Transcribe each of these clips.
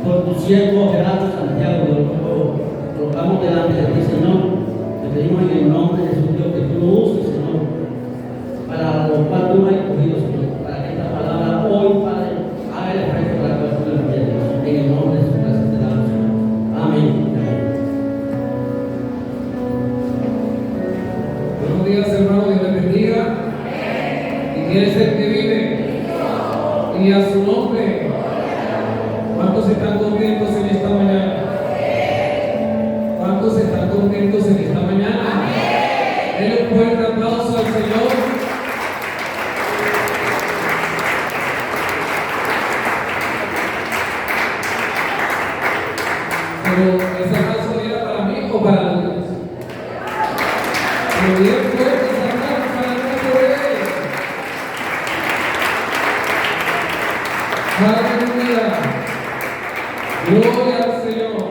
por tu siervo Gerardo Santiago, lo colocamos delante de ti, Señor. Te pedimos en el nombre de Jesús, Dios, que tú lo uses, Señor, para lo cual tú me has escogido, Señor, para que esta palabra hoy, Padre, haga el efecto para que tú lo entiendas. En el nombre de Jesús, gracias te damos, Señor. Amén. Amén. Buenos días, hermanos, Dios les bendiga. ¿Y quién es el que vive? Y a su nombre. ¿Cuántos están contentos en esta mañana? ¿Cuántos están contentos en esta mañana? Denle un fuerte aplauso al Señor. Pero ese aplauso era para mí o para los demás. Pero bien fuerte ese aplauso para el nombre de Él. Aleluya. Gloria al Señor.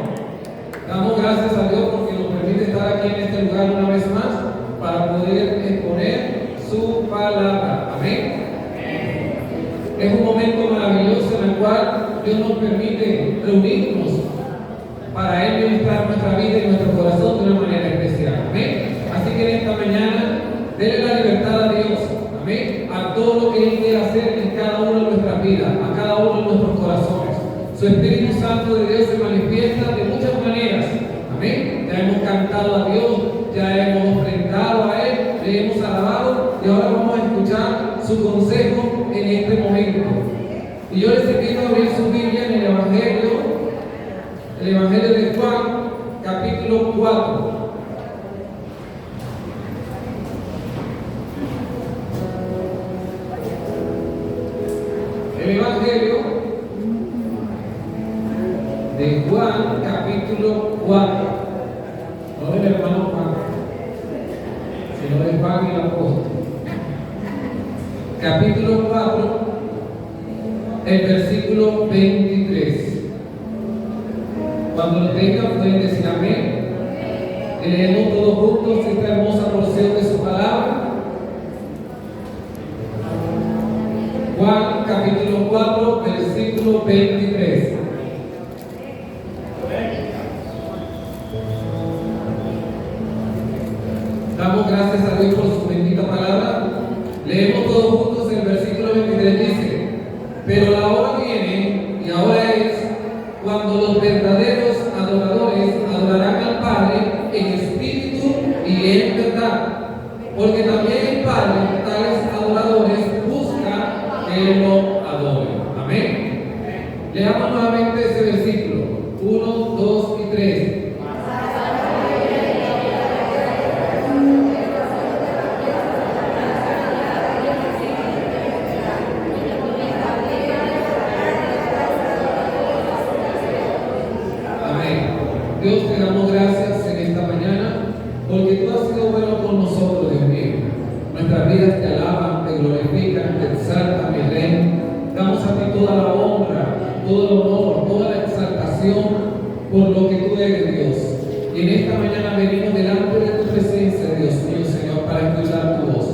Damos gracias a Dios porque nos permite estar aquí en este lugar una vez más para poder exponer su palabra. Amén. Es un momento maravilloso en el cual Dios nos permite reunirnos para Él ministrar nuestra vida y nuestro corazón de una manera especial. Amén. Así que en esta mañana, denle la libertad a Dios. Amén. A todo lo que Él quiere hacer en cada uno de nuestras vidas, a cada uno de nuestros corazones. Su Espíritu Santo de Dios se manifiesta de muchas maneras. Amén. Ya hemos cantado a Dios, ya hemos ofrendado a Él, le hemos alabado y ahora vamos a escuchar su consejo en este momento. Y yo les invito a abrir su Biblia en el Evangelio de Juan, capítulo 4. El Evangelio de Juan, capítulo 4. No del hermano Juan, sino de Juan el apóstol. Capítulo 4, el versículo 23. Cuando lo tengan pueden decir amén. Y leemos todos juntos esta hermosa porción de su palabra. Juan capítulo 4, versículo 23. Damos gracias a Dios por su bendita palabra. Leemos todos juntos el versículo 23. Dice: pero la hora viene, y ahora es, cuando los verdaderos adoradores adorarán al Padre en espíritu y en verdad, porque también el Padre tales adoradores busca que lo adoren. Amén. Leamos nuevamente ese versículo 1, 2 y 3. Dios, te damos gracias en esta mañana porque tú has sido bueno con nosotros, Dios mío. Nuestras vidas te alaban, te glorifican, te exaltan, mi Rey. Damos a ti toda la honra, todo el honor, toda la exaltación por lo que tú eres, Dios. Y en esta mañana venimos delante de tu presencia, Dios mío, Señor, para escuchar tu voz.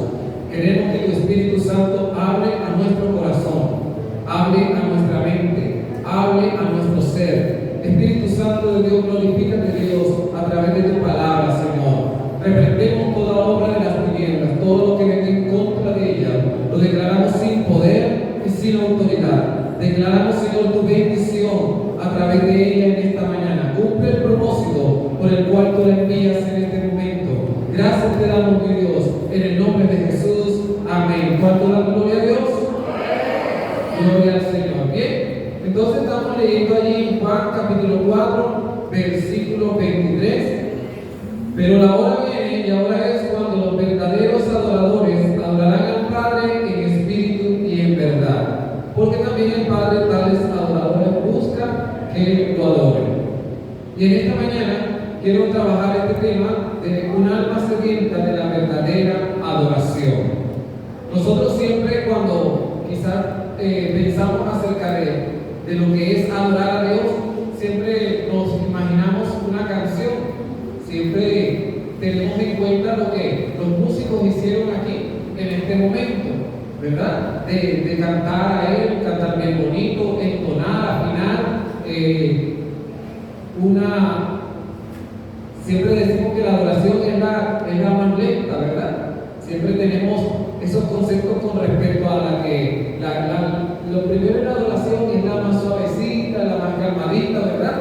Queremos que tu Espíritu Santo hable a nuestro corazón, hable a nuestra mente, hable a nuestro ser. Espíritu Santo de Dios, glorifícate, Dios, a través de tu palabra, Señor. Reprendemos toda obra de las tinieblas, todo lo que venga en contra de ella, lo declaramos sin poder y sin autoridad. Declaramos, Señor, tu bendición a través de ella en esta mañana. Cumple el propósito por el cual tú la envías en este momento. Gracias te damos, mi Dios, en el nombre de Jesús. Amén. ¿Cuánto da gloria a Dios? Gloria al Señor. Bien. Entonces estamos leyendo allí en Juan capítulo 4, versículo 23. Pero la hora viene y ahora es cuando los verdaderos adoradores adorarán al Padre en espíritu y en verdad. Porque también el Padre tales adoradores busca que lo adoren. Y en esta mañana quiero trabajar este tema de un alma sedienta de la verdadera adoración. Nosotros siempre cuando quizás pensamos acerca de lo que es adorar a Dios, siempre nos imaginamos una canción, siempre tenemos en cuenta lo que los músicos hicieron aquí en este momento, ¿verdad? De cantar a Él, cantar bien bonito, entonar, afinar, siempre decimos que la adoración es la más lenta, ¿verdad? Siempre tenemos esos conceptos con respecto a lo primero en la adoración es la más suavecita, la más calmadita, ¿verdad?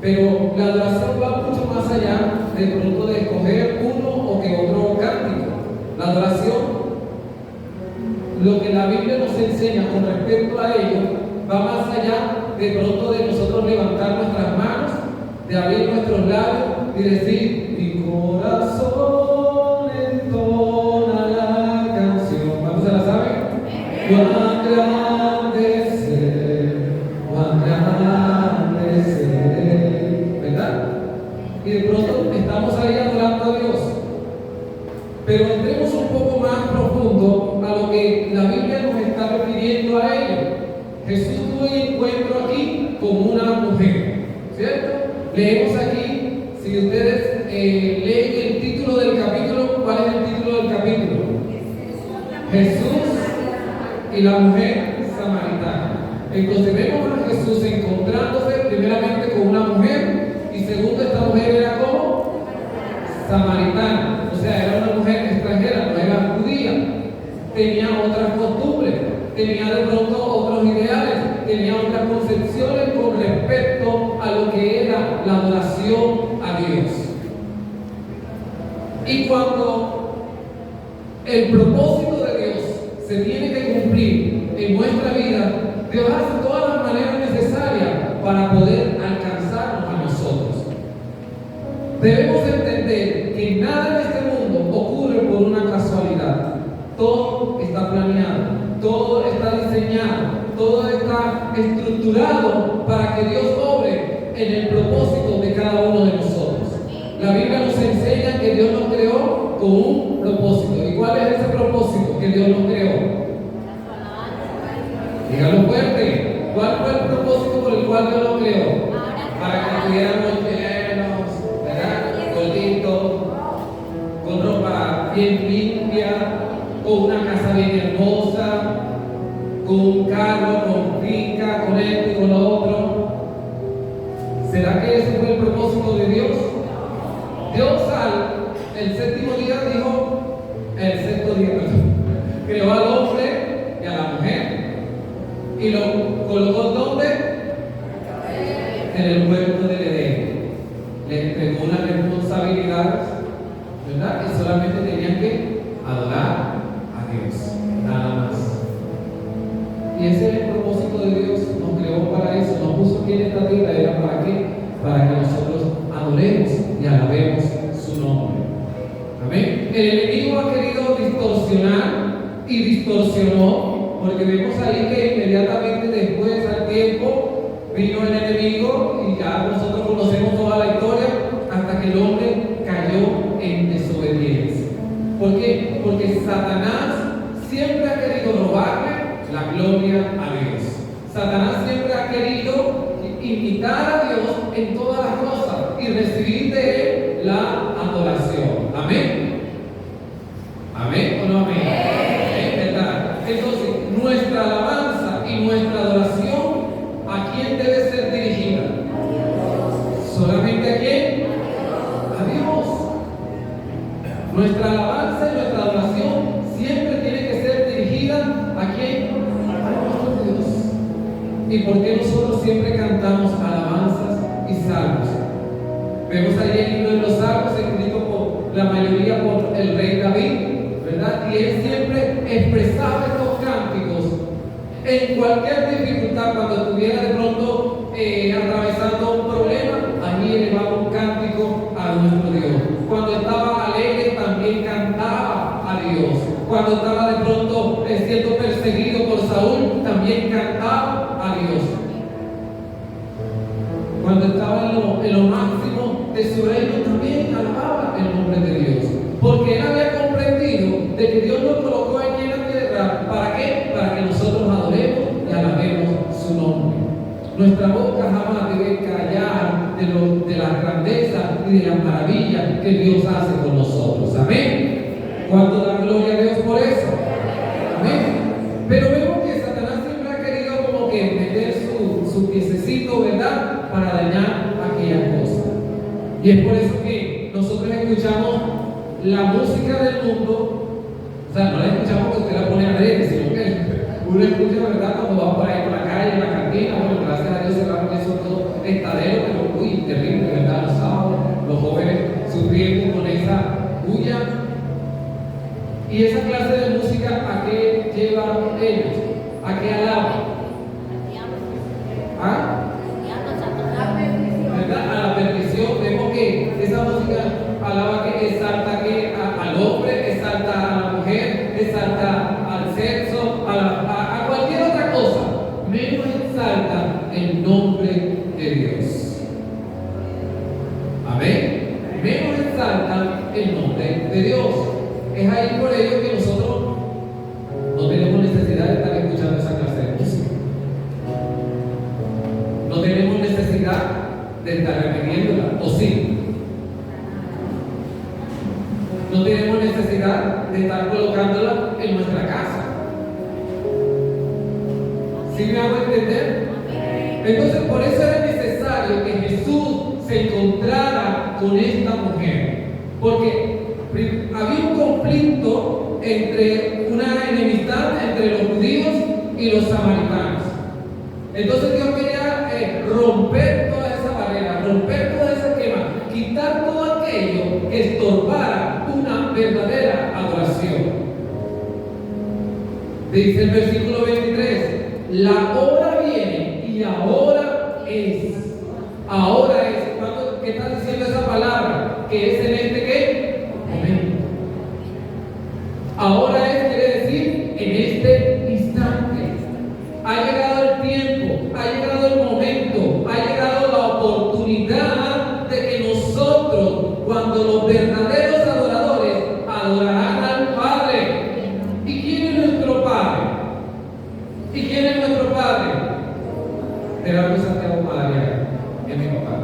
Pero la adoración va mucho más allá de pronto de escoger uno o que otro cántico. La adoración, lo que la Biblia nos enseña con respecto a ello, va más allá de pronto de nosotros levantar nuestras manos, de abrir nuestros labios y decir: mi corazón entona la canción. ¿Cuántos se la saben? Cuán grande es, cuán grande es, ¿verdad? Y de pronto estamos ahí adorando a Dios. Pero entremos un poco más profundo a lo que la Biblia nos está refiriendo a ello. Jesús tuvo un encuentro aquí con una mujer, ¿cierto? Leemos aquí, si ustedes leen el título del capítulo, ¿cuál es el título del capítulo? Jesús y la mujer samaritana. Entonces vemos a Jesús encontrándose primeramente con una mujer y segundo, esta mujer era como samaritana, o sea, era una mujer extranjera, no era judía, tenía otras costumbres, tenía de pronto otros ideales, tenía otras concepciones con respecto a lo que era la adoración a Dios. Y cuando el propósito de Dios se tiene que cumplir en nuestra vida, Dios hace todas las maneras necesarias para poder alcanzarnos a nosotros. Debemos entender que nada en este mundo ocurre por una casualidad. Todo está planeado, todo está diseñado, todo está estructurado para que Dios obre en el propósito de cada uno de nosotros. La Biblia nos enseña que Dios nos creó con un propósito. ¿Y cuál es ese propósito que Dios nos creó? Dígalo fuerte. ¿Cuál fue el propósito por el cual Dios nos creó? Para que estuviéramos llenos, ¿verdad? Gorditos, con ropa bien limpia, con una casa bien hermosa, con un carro, con finca, con esto y con lo otro. ¿Será que ese fue el propósito de Dios? Dios el séptimo día dijo, el sexto día, creó al hombre y a la mujer y lo colocó ¿dónde? En el huerto del Edén. Le entregó unas responsabilidades, ¿verdad? Que solamente tenían que adorar a Dios, nada más. Y ese es el propósito de Dios, nos creó para eso, nos puso aquí en esta tierra, ¿era para qué? Para que nosotros adoremos y alabemos su nombre. Amén. El enemigo ha querido distorsionar y distorsionó, porque vemos ahí que inmediatamente después al tiempo vino el enemigo y ya nosotros conocemos toda la historia hasta que el hombre cayó en desobediencia. ¿Por qué? Porque Satanás siempre ha querido robarle la gloria a Dios. Satanás siempre ha querido imitar a Dios en todas las cosas y recibir de él la adoración. Amén. ¿Amén o no amén? ¿Es verdad? Entonces, nuestra alabanza y nuestra adoración, ¿a quién debe ser dirigida? ¿Solamente a quién? A Dios. Nuestra alabanza y nuestra adoración siempre tiene que ser dirigida ¿a quién? A Dios. ¿Y por qué nosotros siempre cantamos alabanzas y salmos? Vemos ahí el libro de los salmos escrito por la mayoría por el rey David, ¿verdad? Y él siempre expresaba estos cánticos en cualquier dificultad, cuando estuviera de pronto atravesando un problema, allí elevaba un cántico a nuestro Dios. Cuando estaba alegre también cantaba a Dios. Cuando estaba de pronto siendo perseguido por Saúl, también cantaba a Dios. Cuando estaba en lo máximo de su reino, también alababa el nombre de Dios. Porque él había comprendido de que Dios nos colocó aquí en la tierra. ¿Para qué? Para que nosotros adoremos y alabemos su nombre. Nuestra boca jamás debe callar de la grandeza y de las maravillas que Dios hace con nosotros. Amén. ¿Cuánto da gloria a Dios por eso? Amén. Pero vemos que Satanás siempre ha querido como que meter su piececito, ¿verdad? necesidad para dañar aquella cosa. Y es por eso que nosotros escuchamos la música del mundo, o sea, no la escuchamos porque usted la pone a leer, sino que uno escucha, ¿verdad?, cuando va por ahí por la calle, en la cantina. Bueno, gracias a Dios cerraron esos dos estaderos, pero uy, terrible, ¿verdad? Los sábados, los jóvenes sufriendo con esa bulla. Y esa clase de música, ¿a qué lleva ellos? ¿A qué alaban? ¿Ah? ¿Verdad? A la perdición. Vemos que esa música alaba que exalta que al hombre, exalta a la mujer, exalta al sexo, a cualquier otra cosa, menos exalta el nombre de Dios. Amén. Menos exalta el nombre de Dios. Es ahí por ello que nosotros no tenemos necesidad de estar escuchando esa clase de música. No tenemos necesidad de estar repitiéndola, ¿o sí? No tenemos necesidad de estar colocándola en nuestra casa. ¿Sí me hago entender? Entonces, por eso era necesario que Jesús se encontrara con esta mujer, porque había un conflicto una enemistad entre los judíos y los samaritanos. Entonces Dios quería romper toda esa barrera, romper todo ese esquema, quitar todo aquello que estorbara una verdadera adoración. Dice el versículo 23, la hora viene y ahora es. Ahora es. ¿Qué está diciendo esa palabra? Que es en este ¿qué? Momento. Ahora es, quiere decir, en este instante. Ha llegado el tiempo, ha llegado el momento, ha llegado la oportunidad de que nosotros, cuando los verdaderos adoradores adorarán al Padre. ¿Y quién es nuestro Padre? ¿Y quién es nuestro Padre? Gerardo Santiago Madariaga, es mi papá.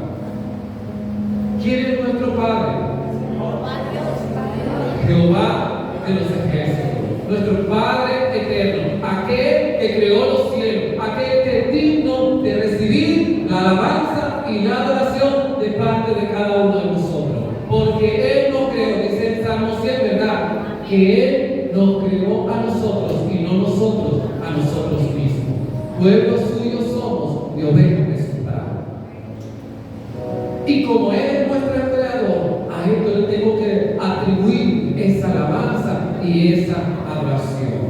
¿Quién es nuestro Padre? Jehová de los ejércitos, nuestro Padre eterno, aquel que creó los cielos, aquel que es digno de recibir la alabanza y la adoración de parte de cada uno de nosotros, porque Él nos creó, dice el Salmo 100, ¿verdad? Que Él nos creó a nosotros y no nosotros a nosotros mismos. Pueblo suyo somos, de ovejas de su prado. Y como Él es nuestro creador, a Él yo le tengo que atribuir esa alabanza y esa adoración.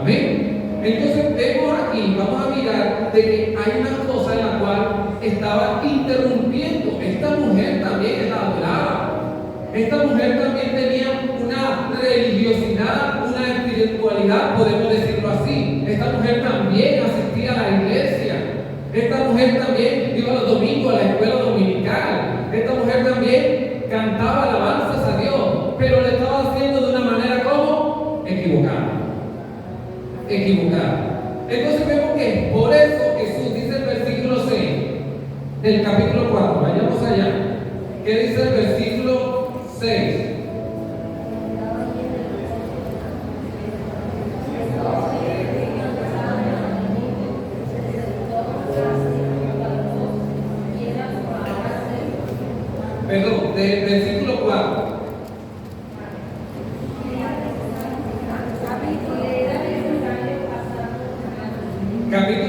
Amén. Entonces vemos aquí, vamos a mirar de que hay una cosa en la cual estaba interrumpiendo. Esta mujer también la adoraba. Esta mujer también tenía una religiosidad, una espiritualidad, podemos decirlo así. Esta mujer también asistía a la iglesia. Esta mujer también iba los domingos a la escuela dominical. Esta mujer también cantaba alabanzas a Dios, pero lo estaba haciendo de una manera como equivocada. Entonces vemos que por eso Jesús dice el versículo 6 del capítulo 4, vayamos allá. ¿Qué dice el versículo 6? Perdón, del versículo 4.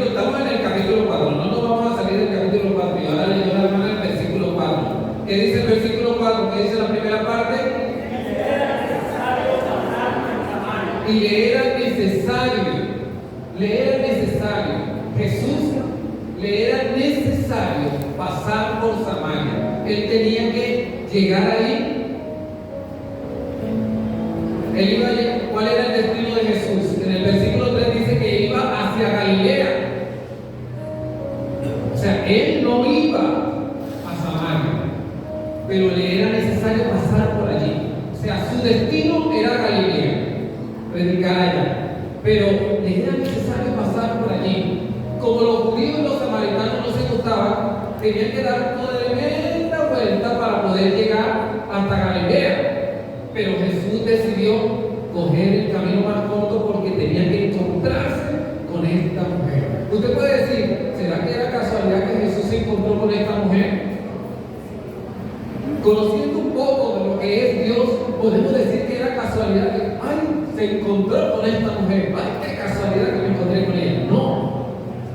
Estamos en el capítulo 4, no nos vamos a salir del capítulo 4. Y ahora leyó la hermana el versículo 4. ¿Qué dice el versículo 4? ¿Qué dice la primera parte? Y le era necesario, Jesús le era necesario pasar por Samaria. Él tenía que llegar ahí. ¿Cuál era el destino de Jesús? En el versículo 3 dice que iba hacia Galilea. O sea, él no iba a Samaria, pero le era necesario pasar por allí. O sea, su destino era Galilea, predicar allá, pero le era necesario pasar por allí. Como los judíos y los samaritanos no se gustaban, tenían que dar una tremenda vuelta para poder llegar hasta Galilea. Pero Jesús decidió coger el camino más corto porque tenía que encontrarse con esta mujer. Usted puede decir, ¿será que era casualidad que Jesús se se encontró con esta mujer. Conociendo un poco de lo que es Dios, podemos decir que era casualidad que, ay, se encontró con esta mujer, ay, qué casualidad que me encontré con ella. No,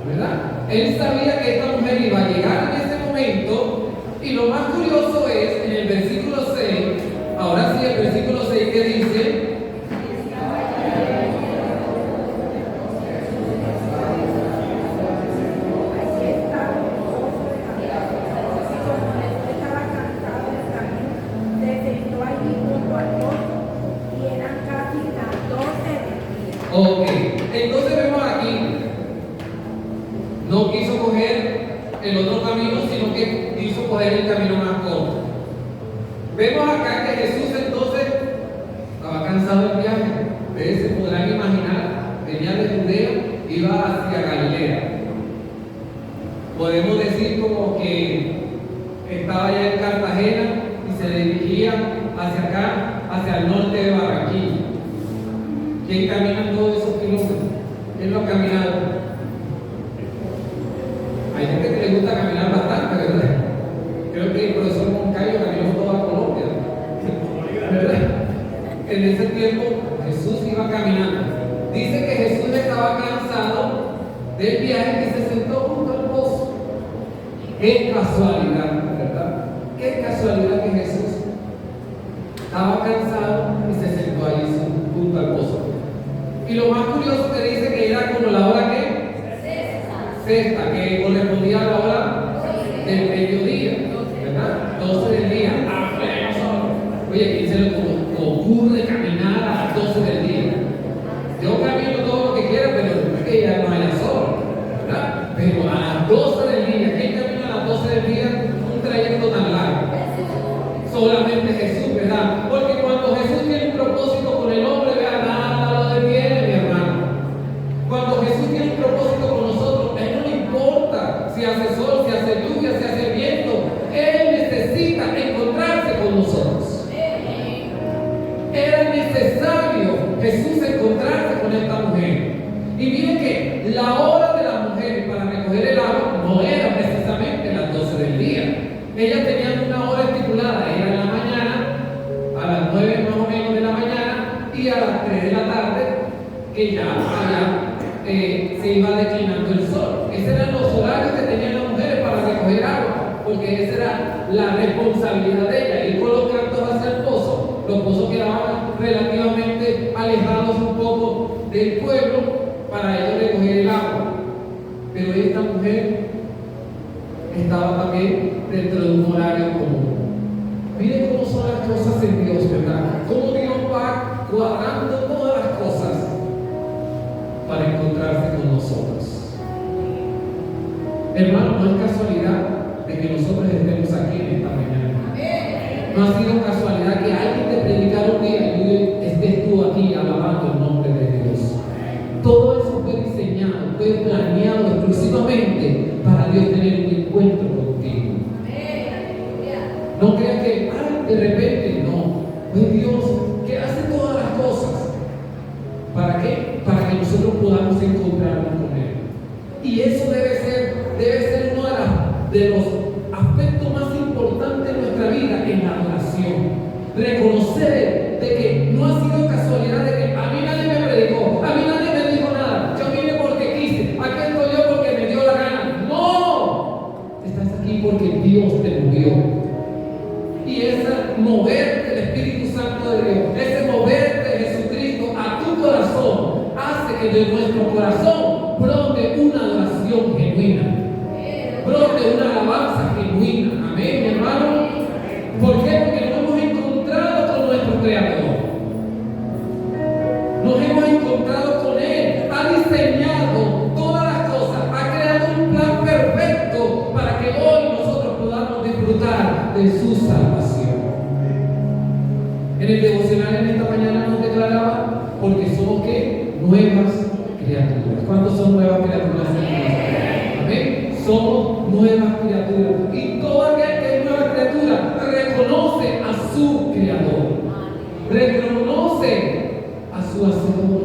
¿verdad? Él sabía que esta mujer iba a llegar en ese momento, y lo más curioso es, en el versículo 6, ahora sí, el versículo 6 que dice, ok, entonces vemos aquí, no quiso coger el otro camino, sino que quiso coger el camino más corto. Vemos acá que Jesús entonces estaba cansado del viaje. Ustedes se podrán imaginar, venía de Judea, iba hacia Galilea. Podemos decir como que estaba ya en Cartagena y se dirigía hacia acá, hacia el norte de Barranquilla. ¿Quién camina todos esos kilómetros? ¿Quién lo ha caminado? Hay gente que le gusta caminar bastante, ¿verdad? Creo que el profesor Moncayo caminó toda Colombia, ¿verdad? En ese tiempo Jesús iba caminando. Dice que Jesús estaba cansado del viaje y se sentó junto al pozo. Qué casualidad, ¿verdad? Qué casualidad que Jesús estaba cansado y se sentó ahí junto al pozo. Y lo más curioso que dice que era como la hora que sexta, que correspondía a la hora del mediodía, ¿verdad? 12 del día. Oye, ¿quién se le ocurre caminar a las 12 del día? Yo camino todo lo que quiera, pero es que ya no haya sol, ¿verdad? Pero a las 12 del día, ¿quién camina a las 12 del día un trayecto tan largo? Solamente Jesús, ¿verdad? Porque cuando Jesús tiene un propósito con el hombre, vea, nada lo detiene, mi hermano. Cuando Jesús tiene un propósito con nosotros, a Él no le importa si hace sol, si hace lluvia, si hace viento. Él necesita encontrarse con nosotros. Era necesario Jesús encontrarse con esta mujer. Y miren que la hora de la mujer para recoger el agua no era precisamente las 12 del día. Ellas tenían una hora estipulada, era en la mañana, a las 9 más o menos de la mañana, y a las 3 de la tarde, que ya se iba declinando el sol. Esos eran los horarios que tenían las mujeres para recoger agua, porque esa era la responsabilidad de ellas, ir colocando hacia el pozo. Los pozos quedaban relativamente alejados un poco del pueblo para ellos recoger el agua. Pero esta mujer estaba también dentro de un horario común. Miren cómo son las cosas en Dios, ¿verdad? Cómo Dios va cuadrando todas las cosas para encontrarse con nosotros. Hermano, no es casualidad de que nosotros estemos aquí en esta mañana. No ha sido casualidad que alguien te predicara un día y estés tú aquí alabando el nombre de Dios. Todo eso fue diseñado, fue planeado exclusivamente para Dios tener un encuentro contigo. No creas que, de repente, no. Fue Dios que hace todas las cosas. ¿Para qué? Para que nosotros podamos encontrarnos con Él. Y eso debe ser uno de los aspectos más importantes de nuestra vida en la oración. Reconocer de que no ha sido casualidad, de que a mí nadie me predicó, a mí nadie me dijo nada, yo vine porque quise, aquí estoy yo porque me dio la gana. No, estás aquí porque Dios te movió. Y ese mover del Espíritu Santo de Dios, ese mover de Jesucristo a tu corazón, hace que de nuestro corazón brote una adoración genuina, brote una alabanza genuina. Amén, mi hermano. ¿Por qué? Porque nos hemos encontrado con nuestro Creador. Nos hemos encontrado con Él. Ha diseñado todas las cosas. Ha creado un plan perfecto para que hoy nosotros podamos disfrutar de su salvación. En el devocional en esta mañana nos declaraba, porque somos ¿qué? Nuevas criaturas. ¿Cuántos son nuevas criaturas? Amén. Somos nuevas criaturas. Y todo aquel que es nueva criatura reconoce a su Creador. Reconoce a su Hacedor.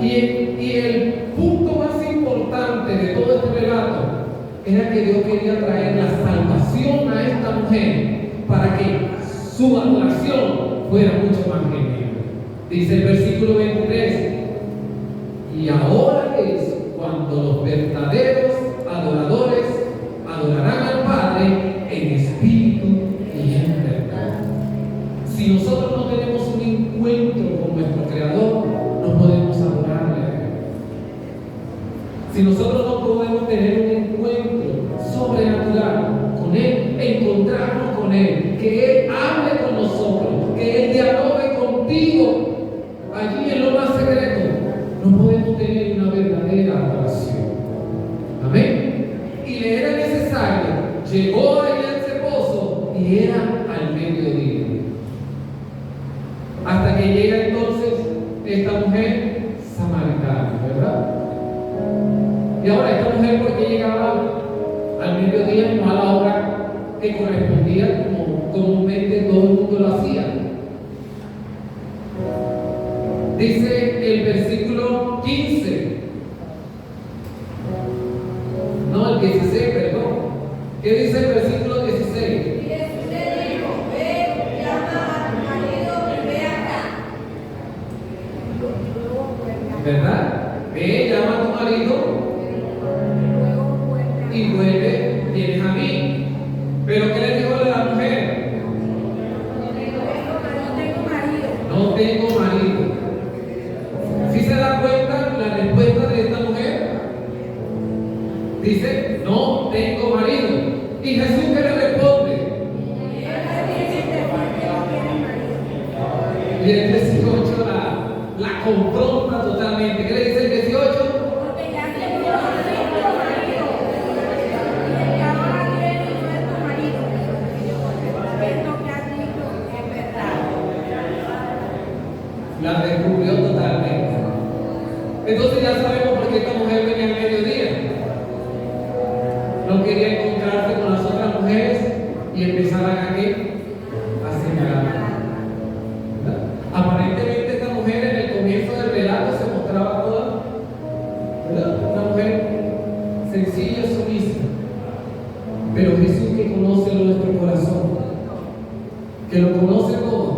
Y el punto más importante importante de todo este relato era que Dios quería traer la salvación a esta mujer para que su adoración fuera mucho más genuina. Dice el versículo 23, y ahora es cuando los verdaderos adoradores adorarán al Padre en espíritu y en verdad. Si nosotros no tenemos un encuentro con nuestro Creador, no podemos adorarle a Él. Si nosotros no podemos tener un encuentro sobrenatural con Él, encontrarnos con Él, que Él hable con nosotros, que Él dialogue contigo allí en lo más secreto, no podemos tener una verdadera adoración. Amén. Y le era necesario, llegó ahí a ese pozo y era al mediodía. Hasta que llega entonces esta mujer samaritana, ¿verdad? Y ahora esta mujer, ¿por qué llegaba al mediodía, no a la hora que correspondía como comúnmente todo el mundo lo hacía? Dice el versículo 15, no, el 16, perdón. ¿Qué dice el versículo 16? Y Jesús le dijo, ve, llama a tu marido y ve acá. ¿Verdad? Ve, llama a tu marido y vuelve, vienes a mí. Pero ¿qué le dijo a la mujer? No tengo marido. ¿Sí se da cuenta la respuesta de esta mujer? Dice, no tengo marido. ¿Y Jesús qué le responde? Y el 18 la confronta totalmente. ¿Qué le dice el 18? Porque ya tengo cinco maridos. Y el que ahora tiene no es tu marido. Esto que has dicho es verdad. La descubrió totalmente. Entonces ya sabemos por qué esta mujer venía al mediodía. No quería encontrarse con las otras mujeres y empezaran a señalar. Aparentemente esta mujer en el comienzo del relato se mostraba toda, ¿verdad? Una mujer sencilla, sumisa. Pero Jesús, que conoce nuestro corazón, que lo conoce todo,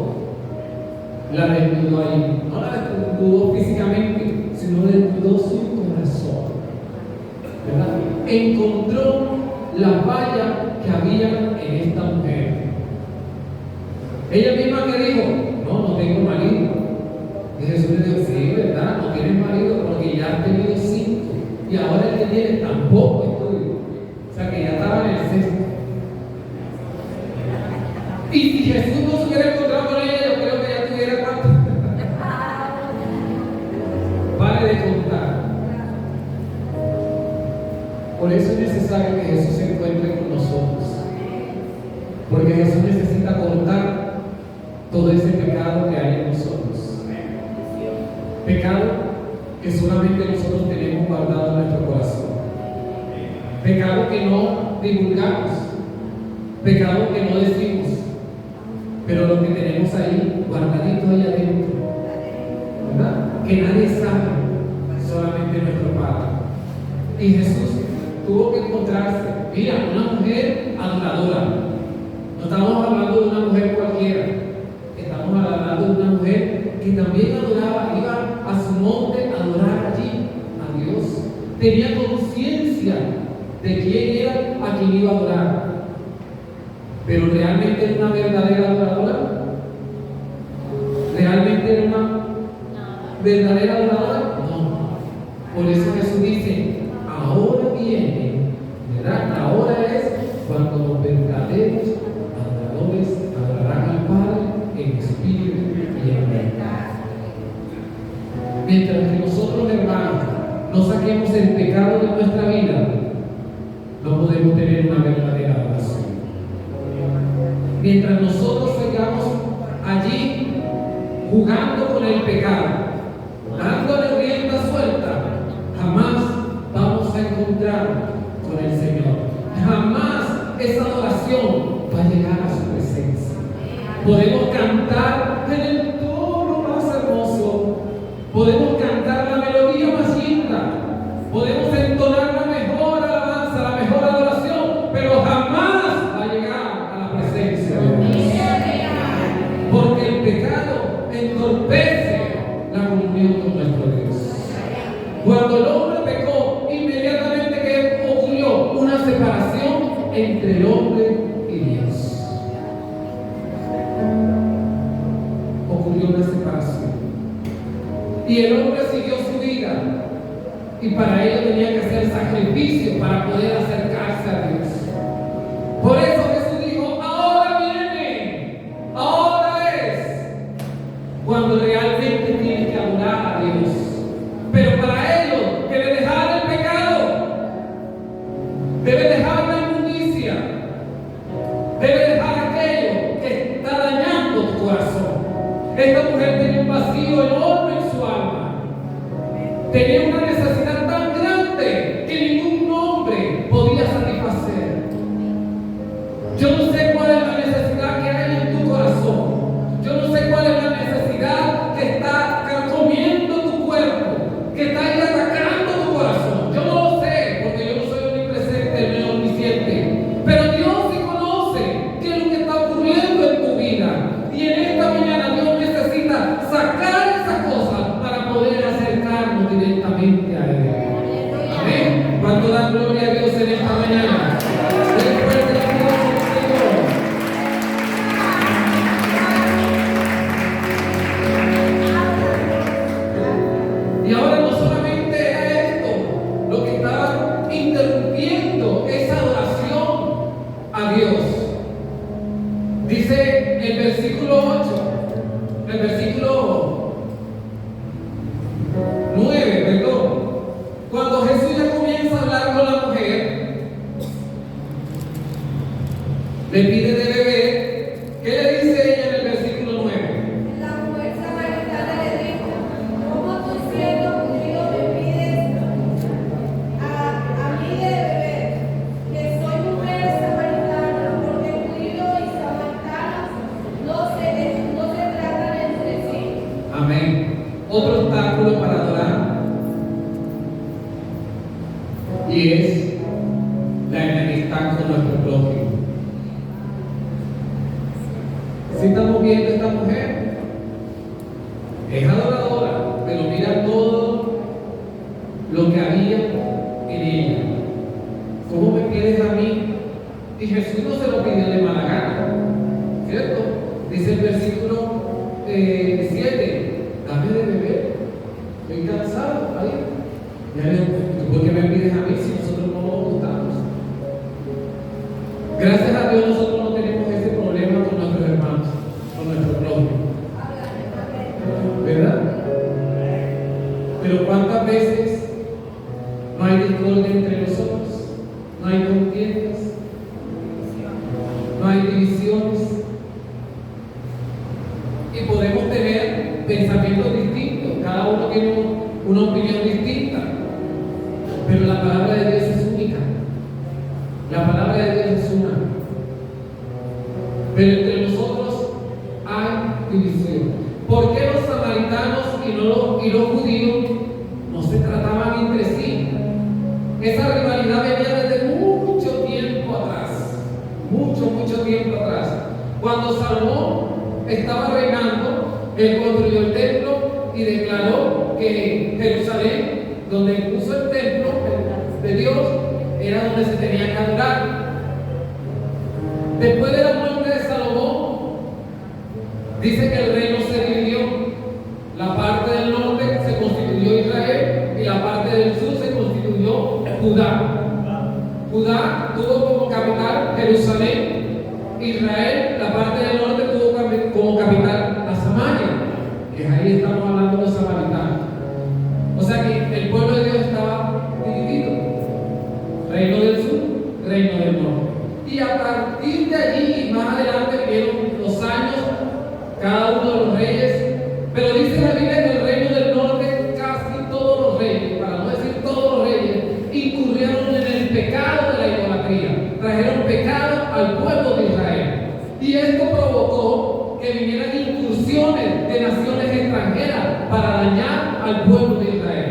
la desnudó ahí. No la desnudó físicamente, sino desnudó su corazón, ¿verdad? Encontró la falla que había en esta mujer. Ella misma que dijo, no tengo marido. Y Jesús le dijo, sí, ¿verdad? No tienes marido porque ya has tenido 5 y ahora el que tienes tampoco es tuyo. O sea que ya estaba en el 6. Y si Jesús no se hubiera encontrado con ella, yo creo que ya tuviera 4. Pare de contar. Por eso es necesario que Jesús se encuentre con nosotros. Porque Jesús necesita cortar todo ese pecado que hay en nosotros. Pecado que solamente nosotros tenemos guardado en nuestro corazón. Pecado que no divulgamos. Pecado que no decimos. Pero lo que tenemos ahí, guardadito ahí adentro, ¿verdad? Que nadie sabe, solamente nuestro Padre. Y Jesús tuvo que encontrarse, mira, una mujer adoradora. No estamos hablando de una mujer cualquiera. Estamos hablando de una mujer que también adoraba, iba a su monte a adorar allí a Dios. Tenía conciencia de quién era a quien iba a adorar. Pero realmente era una verdadera adoradora. ¿Realmente era una verdadera adoradora? No. Por eso Jesús dice, ahora viene, ¿verdad? Ahora es cuando los verdaderos adoradores adorarán al Padre en espíritu y en verdad. Mientras que nosotros, hermanos, no saquemos el pecado de nuestra vida, no podemos tener una verdadera adoración. Mientras nosotros sigamos allí jugando con el pecado, dándole rienda suelta, jamás vamos a encontrar con el Señor. Jamás esa adoración va a llegar a su presencia. Podemos cantar en el tono más hermoso, podemos cantar la melodía más linda, podemos entonar la entre el hombre y Dios. Ocurrió una separación. Y el hombre siguió su vida. Y para ello tenía que hacer sacrificio para poder acercarse a Dios. Por eso Jesús dijo, ahora viene, ahora es, cuando realmente tiene que adorar a Dios. Pero para ello debe dejar el pecado, debe dejar la inmundicia, debe dejar aquello que está dañando tu corazón. Esta mujer tenía un vacío enorme en su alma, tenía una necesidad tan grande que ningún hombre podía satisfacer. Yo no sé cuál es la necesidad que hay en tu corazón. Yo no sé cuál es la necesidad que está comiendo tu cuerpo, que está ahí atacando tu corazón. Yo no lo sé, porque yo no soy omnipresente ni omnisciente. Pero Dios sí conoce qué es lo que está ocurriendo en tu vida. Y en esta mañana Dios necesita sacar esas cosas para poder acercarnos directamente a Él. Amén. ¿Cuánto dan gloria a Dios en esta mañana? Después de la gloria del Señor. Y ahora no solamente era esto lo que estaba interrumpiendo esa adoración a Dios. Dice el versículo 8, el versículo 9, perdón. Cuando Jesús ya comienza a hablar con la mujer, le pide de beber. ¿Qué le dice ella en el versículo 9? La mujer samaritana le dijo, ¿cómo tú siendo judío me pides a mí de beber? Que soy mujer samaritana, porque judío y samaritano no se tratan entre sí. Amén. Otro obstáculo para adorar, y es la enemistad con nuestro prójimo. Si estamos viendo esta mujer, es adoradora, pero mira todo lo que había en ella. ¿Cómo me pides a mí? Y Jesús no se lo pidió de mala gana, ¿cierto? Dice el versículo 7, dame de beber, estoy cansado, ahí. Ya le digo, ¿por qué me pides a mí si nosotros no nos gustamos? Gracias a Dios nosotros no tenemos ese problema con nuestros hermanos, con nuestro prójimo, ¿verdad? Pero ¿cuántas veces no hay discordia entre nosotros? No hay contiendas, no hay divisiones, y podemos tener pensamientos distintos, cada uno tiene una opinión distinta, pero la palabra de Dios es única, la palabra de Dios es una. Pero entre nosotros hay división. ¿Por qué los samaritanos y los judíos no se trataban entre sí? Esa rivalidad venía desde mucho tiempo atrás, mucho tiempo atrás. Cuando Salomón estaba reinando, él construyó el templo y declaró que Jerusalén, donde puso el templo de Dios, era donde se tenía que adorar. Después de la muerte de Salomón, dice que el reino se dividió. La parte del norte se constituyó Israel y la parte del sur se constituyó Judá. Judá tuvo como capital Jerusalén. Israel, la parte del norte, tuvo como capital la Samaria, que ahí estamos hablando de los samaritanos. O sea que el pueblo de Dios estaba dividido. Reino del sur, reino del norte. Y a partir de allí, más adelante, vieron los años, cada uno de los reyes. Pero dice la Biblia que el reino del norte, casi todos los reyes, para no decir todos los reyes, incurrieron en el pecado de la idolatría. Trajeron pecado al pueblo de Israel. Y esto provocó que vinieran incursiones de naciones extranjeras para dañar al pueblo de Israel.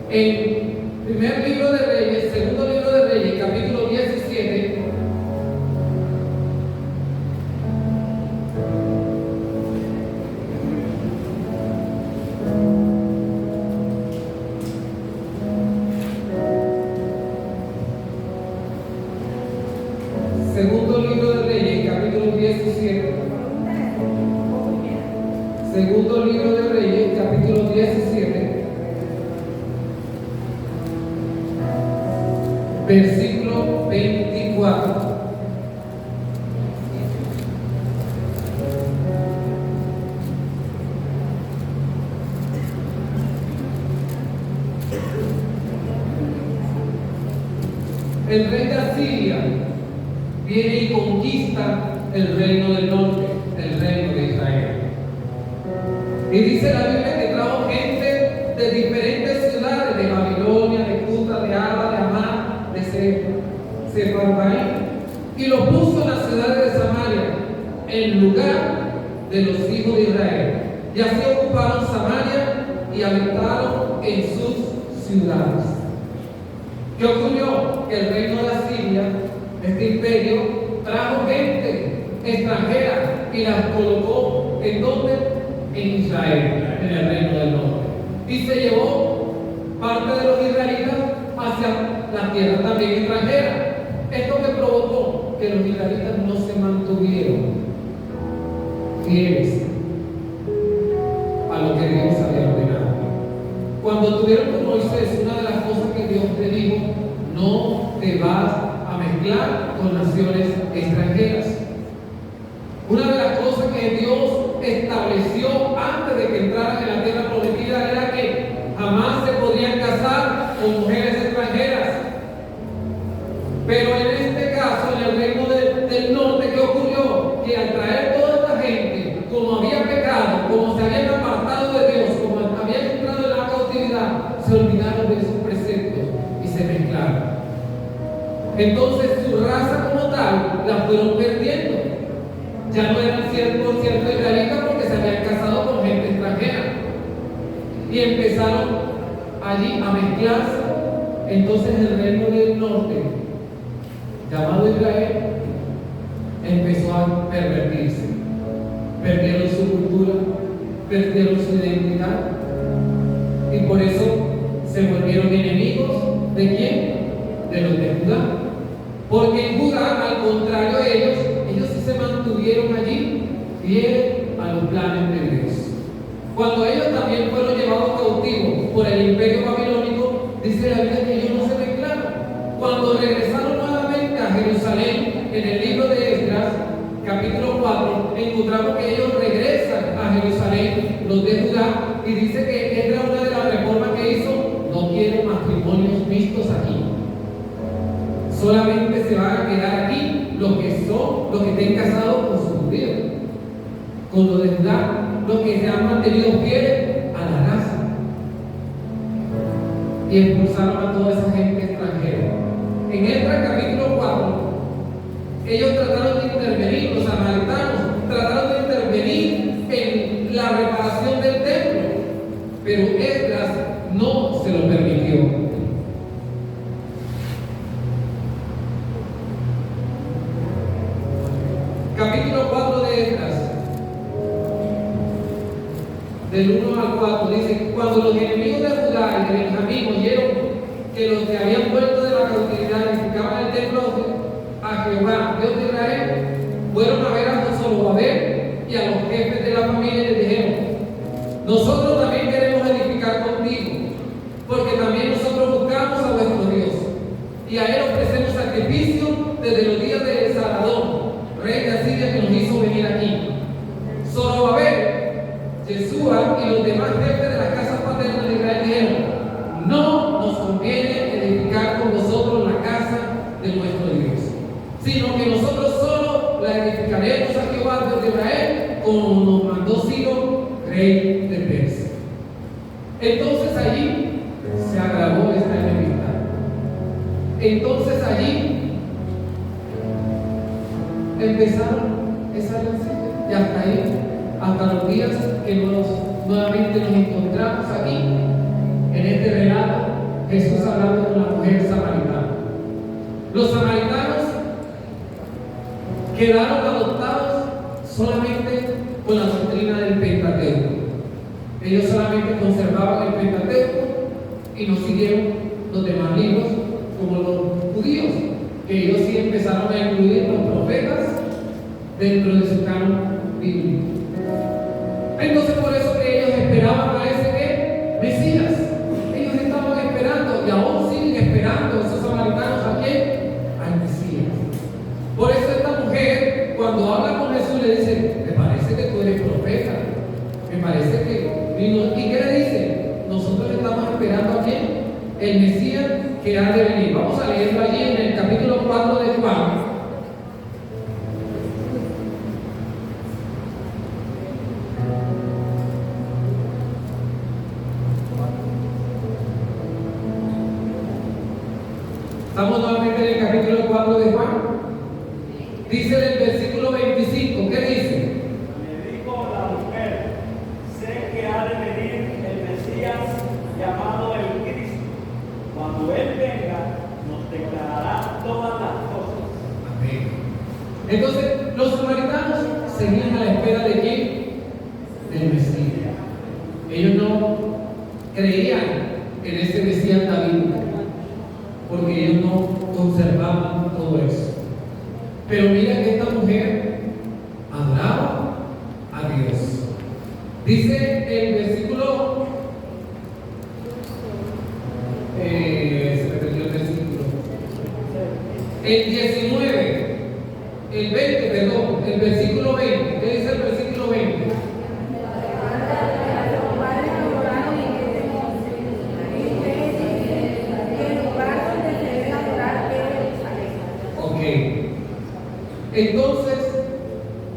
En primer libro de Reyes, segundo libro de Reyes, capítulo 17, 17. Segundo libro de Reyes, capítulo 17, versículo 24. El rey de Asiria viene y conquista el reino del norte, el reino de Israel. Y dice la Biblia que trajo gente de diferentes ciudades, de Babilonia, de Cuta, de Aba, de Amán, de Sefarvaim, y lo puso en las ciudades de Samaria, en lugar de los hijos de Israel. Y así ocuparon Samaria y habitaron en sus ciudades. ¿Qué ocurrió? Que el reino de Asiria, este imperio, trajo gente extranjera y las colocó ¿en dónde? En Israel, en el reino del norte. Y se llevó parte de los israelitas hacia la tierra también extranjera. Esto que provocó que los israelitas no se mantuvieron fieles a lo que Dios había ordenado. Cuando estuvieron con Moisés, una de las cosas que Dios te dijo: no te vas a mezclar con naciones extranjeras. Una de las cosas que Dios estableció antes de que entraran en la tierra prometida era que jamás se podrían casar con mujeres extranjeras. Pero en este caso, en el reino del norte, ¿qué ocurrió? Que al traer toda esta gente, como había pecado, como se habían apartado de Dios, como habían entrado en la cautividad, se olvidaron de sus preceptos y se mezclaron. Entonces su raza como tal la fueron perdiendo. Ya no eran 100% israelitas porque se habían casado con gente extranjera. Y empezaron allí a mezclarse. Entonces el reino del norte, llamado Israel, empezó a pervertirse. Perdieron su cultura, perdieron su identidad. Y por eso se volvieron enemigos ¿de quién? De los de Judá. Porque en Judá, al contrario de ellos sí se mantuvieron allí fieles a los planes de Dios. Cuando ellos también fueron llevados cautivos por el imperio babilónico, dice la Biblia que ellos no se mezclaron. Cuando regresaron nuevamente a Jerusalén, en el libro de Esdras, capítulo 4, encontramos que ellos regresan a Jerusalén, los de Judá, y dice que Esdras, una de las reformas que hizo: no quiere matrimonios mixtos aquí. Solamente se van a quedar aquí los que estén casados con sus judíos, con los de Judá, los que se han mantenido fieles a la raza. Y expulsaron a toda esa gente extranjera. En Esdras capítulo 4, ellos trataron de intervenir, los samaritanos trataron de intervenir en la reparación del templo, pero Esdras no se lo permitió. Capítulo 4 de Esdras, del 1 al 4, dice: cuando los enemigos de Judá y de Benjamín oyeron que los que habían vuelto de la cautividad edificaban el templo a Jehová, Dios de Israel, fueron a ver a Zorobabel y a los jefes de la familia y les dijeron: nosotros también queremos edificar contigo, porque también nosotros buscamos a vuestro Dios, y a él ofrecemos sacrificio desde los días de Saladón, rey de Asiria, que nos hizo venir aquí. Zorobabel, Jesúa y los demás jefes de las casas paternas de Israel dijeron: no nos conviene edificar con vosotros la casa de nuestro Dios, sino que nosotros solo la edificaremos a Jehová, Dios de Israel, como nos mandó Ciro, rey de Persia. Entonces allí se agravó esta enemistad. Entonces allí empezaron esa relación, y hasta ahí, hasta los días que nuevamente nos encontramos aquí, en este relato, Jesús hablando con la mujer samaritana. Los samaritanos quedaron adoptados solamente con la doctrina del Pentateuco. Ellos solamente conservaban el Pentateuco y no siguieron los demás libros como los judíos, que ellos sí empezaron a incluir los profetas dentro de su canon bíblico. Entonces por eso que ellos esperaban a ese ¿qué? Mesías. Ellos estaban esperando y aún siguen esperando esos samaritanos ¿a quién? Al Mesías. Por eso esta mujer cuando habla con Jesús le dice, me parece que tú eres profeta, me parece que vino. ¿Y qué le dice? Nosotros estamos esperando a quién? El Mesías que ha de venir. Vamos a leerlo allí en el capítulo 4 de Juan. Estamos nuevamente en el capítulo 4 de Juan. Dice en el versículo 25, ¿qué dice? Le dijo la mujer, sé que ha de venir el Mesías llamado el Cristo. Cuando Él venga, nos declarará todas las cosas. Amén. Entonces, los samaritanos seguían a la espera de quién? Del Mesías. Ellos no creían en ese Mesías David, porque ellos no conservaban todo eso. Pero mira que esta mujer adoraba a Dios. Dice el versículo, se me perdió el versículo, el 19, el 20, perdón, el versículo 20. ¿Qué dice el versículo 20? Ok. Entonces,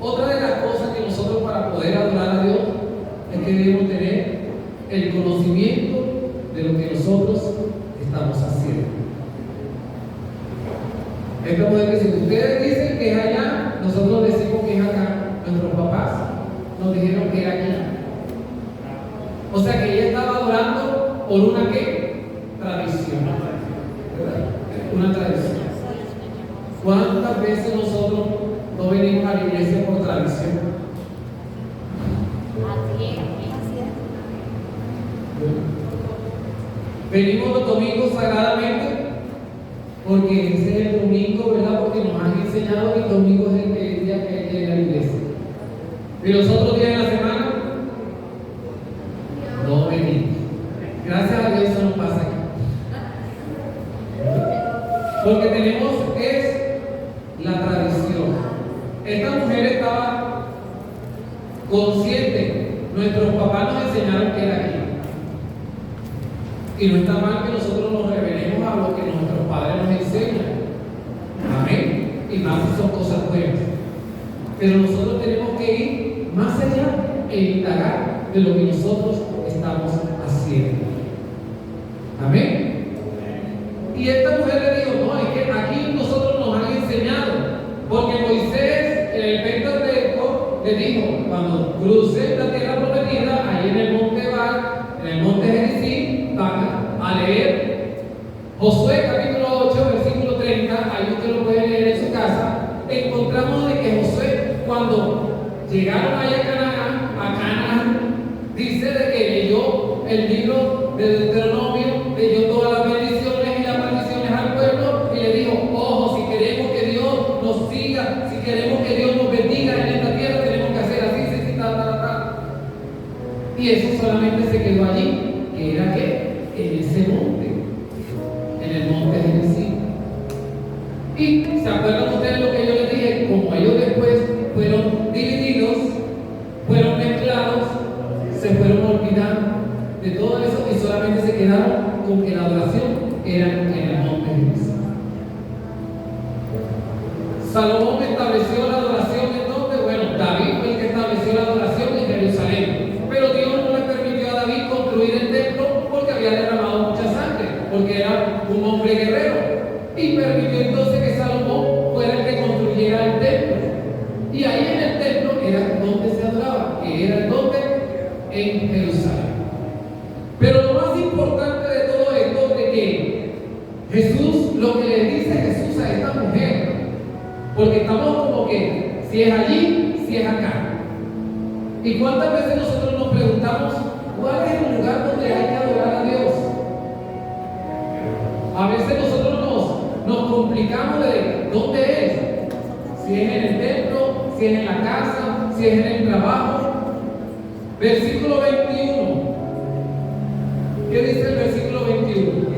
otra de las cosas que nosotros para poder adorar a Dios es que debemos tener el conocimiento de lo que nosotros estamos haciendo. Es como de que si ustedes dicen que es allá, nosotros decimos que es acá. Nuestros papás nos dijeron que era aquí. O sea que ella estaba adorando por una ¿qué? Tradición. ¿Verdad? Una tradición. ¿Cuántas veces nosotros no venimos a la iglesia por tradición? Venimos los domingos sagradamente porque ese es el domingo, ¿verdad? Porque nos han enseñado que el domingo es el día que hay que ir a la iglesia. ¿Y los otros días de la semana? No venimos. Gracias a Dios eso no pasa aquí. Porque tenemos es la tradición. Esta mujer estaba consciente. Nuestros papás nos enseñaron que era aquí. Y no está mal que nosotros nos revelemos a lo que nuestros padres nos enseñan. Amén. Y más si son cosas buenas. Pero nosotros tenemos que ir más allá e indagar de lo que nosotros estamos haciendo. Amén. Y esta mujer le dijo, no, es que aquí nosotros nos han enseñado, porque Moisés en el Pentateuco le dijo, cuando crucen la tierra prometida, ahí en el monte Bar, en el monte Gerizim, van a leer Josué capítulo 8, versículo 30, ahí usted lo puede leer en su casa. Encontramos de que Josué, cuando llegaron allá a Canaán, dice de que leyó el libro de Deuteronomio, leyó todas las bendiciones y las maldiciones al pueblo y le dijo, ojo, si queremos que Dios nos siga, si queremos que Dios nos bendiga en esta tierra, tenemos que hacer así, así, tal. Y eso solamente se quedó allí, que era que en ese monte, en el monte de Gerizim. Y se acuerdan ustedes lo que yo les dije, como ellos después fueron divididos, fueron mezclados, se fueron olvidando de todo eso y solamente se quedaron con que la adoración era en el monte de Gerizim. Salomón estableció la adoración en donde, bueno, David fue el que estableció la adoración en Jerusalén, pero Dios no le permitió a David construir el templo porque había derramado mucha sangre, porque era un hombre guerrero, y permitió entonces que Salomón fuera el que construyera el templo. Y ahí en el templo era donde se adoraba, que era el donde en Jerusalén. Pero lo más importante de todo esto es que Jesús, lo que le dice Jesús a esta mujer, porque estamos como que si es allí, si es acá. ¿Y cuántas veces nosotros nos preguntamos cuál es el lugar donde hay que adorar a Dios? A veces nosotros nos complicamos de dónde es, si es en el templo, si es en la casa, si es en el trabajo. Versículo 21. ¿Qué dice el versículo 21?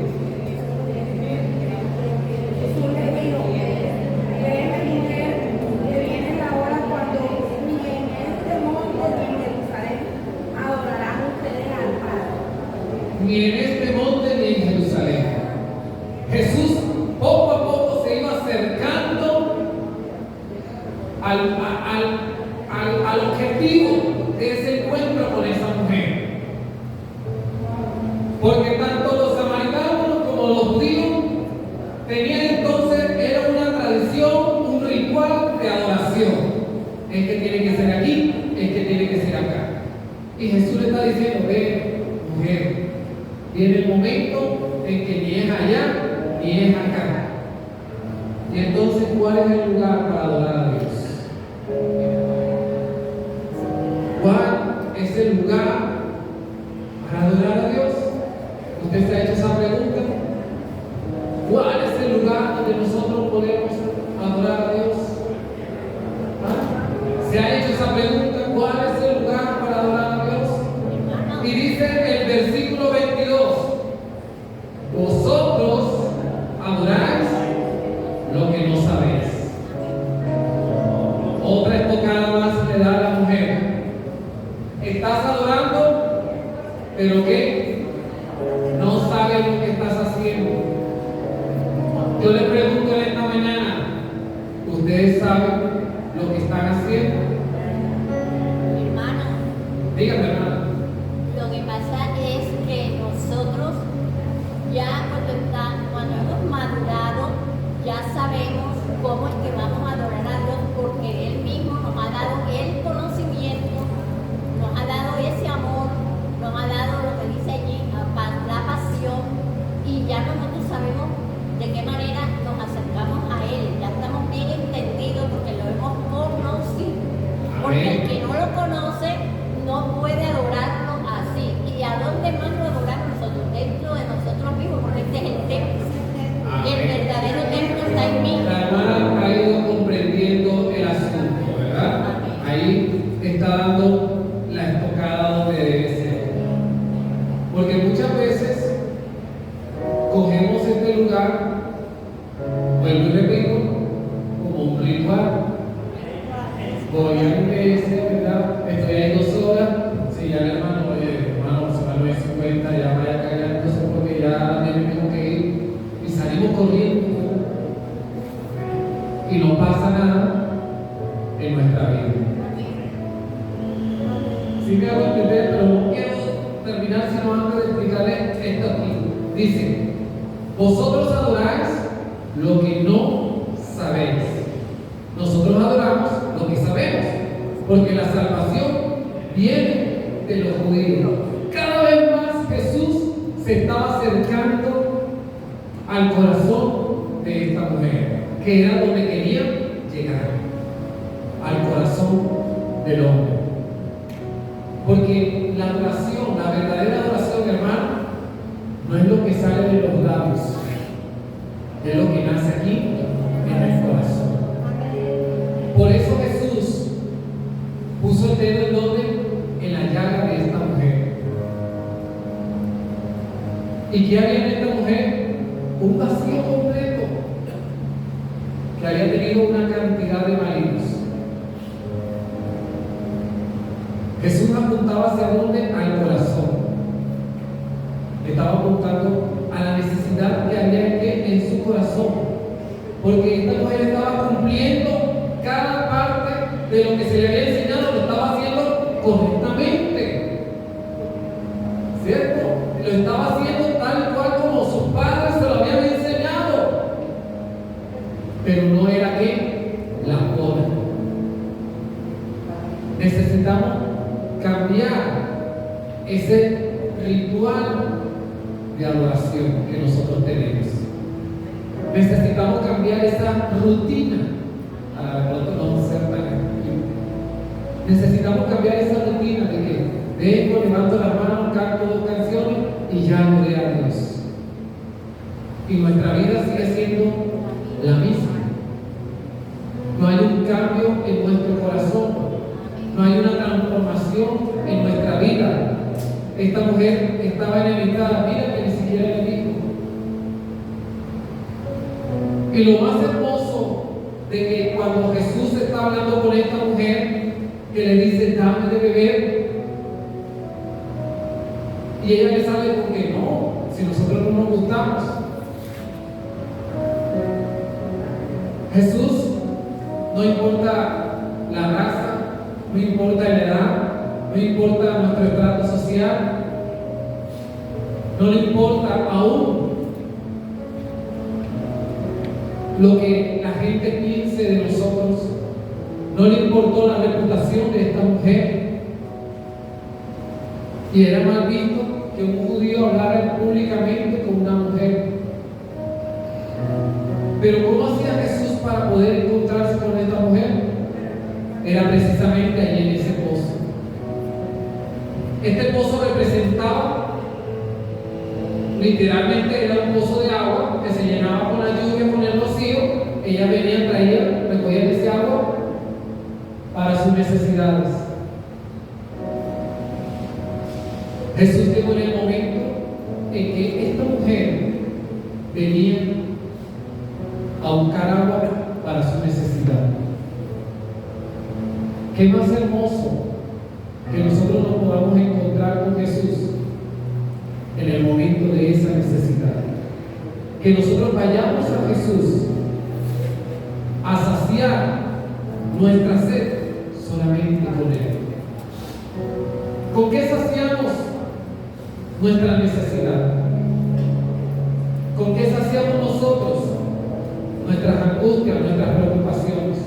Jesús le dijo, créeme, mujer, que viene la hora cuando ni en este monte ni en Jerusalén adorarán ustedes al Padre. Ni en este monte ni en Jerusalén. Jesús poco a poco se iba acercando al objetivo de ese encuentro con esa mujer. Porque tanto los samaritanos como los judíos tenían entonces, era una tradición, un ritual de adoración. Es que tiene que ser aquí, es que tiene que ser acá. Y Jesús le está diciendo, ve, mujer, viene el momento en que ni es allá, ni es acá. Y entonces, ¿cuál es el lugar para adorar a Dios? ¿Cuál es el lugar para adorar a Dios? ¿Usted se ha hecho esa pregunta? ¿Cuál es el lugar donde nosotros podemos adorar a Dios? ¿Ah? ¿Se ha hecho esa pregunta? ¿Cuál es el lugar para adorar a Dios? Y dice el versículo 22, vosotros adoráis lo que no sabéis. Otra estocada más le da a la mujer. Estás adorando, pero ¿qué? No sabes lo que estás haciendo. Yo le pregunto en esta mañana, ¿ustedes saben lo que están haciendo? Hermano, Dígame, hermano. lo que pasa es que nosotros ya cuando hemos madurado, ya sabemos cómo es que vamos a adorar a Dios, porque Él mismo nos ha dado el conocimiento, nos ha dado ese amor, nos ha dado lo que dice allí, la pasión, y ya nosotros sabemos de qué manera nos acercamos a Él. Ya estamos bien entendidos porque lo hemos conocido. Porque el que no lo conoce no puede adorarlo así. ¿Y a dónde más lo adoramos nosotros? Dentro de nosotros mismos, porque este es el templo. El verdadero templo está en mí. La hermana ha ido comprendiendo el asunto, ¿verdad? Ahí está dando la estocada donde debe ser. Porque muchas veces cogemos este lugar, vuelvo y repito, como un ritual. Voy a la iglesia, ¿verdad? Estoy ahí 2 horas. Si ya el hermano, oye, hermano, se me lo 50, ya vaya callándose porque ya me tengo que ir. Y salimos corriendo. Y no pasa nada en nuestra vida. Sí me hago entender, pero no quiero terminar sino antes de explicarles esto aquí. Dice, vosotros adoráis lo que no sabéis. Nosotros adoramos lo que sabemos, porque la salvación viene de los judíos. Cada vez más Jesús se estaba acercando al corazón de esta mujer, que era donde quería llegar, al corazón del hombre. Porque la adoración, la verdadera adoración, hermano, no es lo que sale de los labios, es lo que nace aquí en el corazón. Por eso Jesús puso el dedo en donde, en la llaga de esta mujer. ¿Y qué había en esta mujer? Un vacío completo, que había tenido una cantidad de malignos. Jesús apuntaba hacia dónde? Al corazón. Estaba apuntando a la necesidad que había en su corazón, porque esta mujer estaba cumpliendo cada parte de lo que se le había enseñado, lo estaba haciendo correctamente, ¿cierto? Lo estaba haciendo tal cual como sus padres se lo habían enseñado, pero no era que la forma. Necesitamos cambiar ese ritual de adoración que nosotros tenemos. Necesitamos cambiar esa rutina. A la pronto no vamos a ser tan efectivos. Necesitamos cambiar esa rutina de que vengo, levanto las manos, canto 2 canciones y ya adoré a Dios. Y nuestra vida sigue siendo la misma. no hay un cambio en nuestro corazón, no hay una transformación en nuestra vida. Esta mujer estaba enemistada, mira que ni siquiera le dijo. Y lo más hermoso de que cuando Jesús está hablando con esta mujer, que le dice, dame de beber, y ella le sale con que no, si nosotros no nos gustamos. Jesús, no importa la raza, no importa la edad, no importa nuestro estrato social, no le importa aún lo que la gente piense de nosotros, no le importó la reputación de esta mujer. Y era mal visto que un judío hablara públicamente con una mujer. Pero ¿cómo hacía Jesús para poder encontrarse con esta mujer? Era precisamente allí en ese pozo. Este pozo representaba, literalmente era un pozo de agua que se llenaba con la lluvia, con el rocío. Ella venía, traía, recogía ese agua para sus necesidades. Jesús llegó en el momento en que esta mujer venía a buscar agua para su necesidad. Qué más hermoso que nosotros nos podamos encontrar con Jesús en el momento de esa necesidad. Que nosotros vayamos a Jesús a saciar nuestra sed solamente con Él. ¿Con qué saciamos nuestra necesidad? ¿Con qué saciamos nosotros nuestras angustias, nuestras preocupaciones?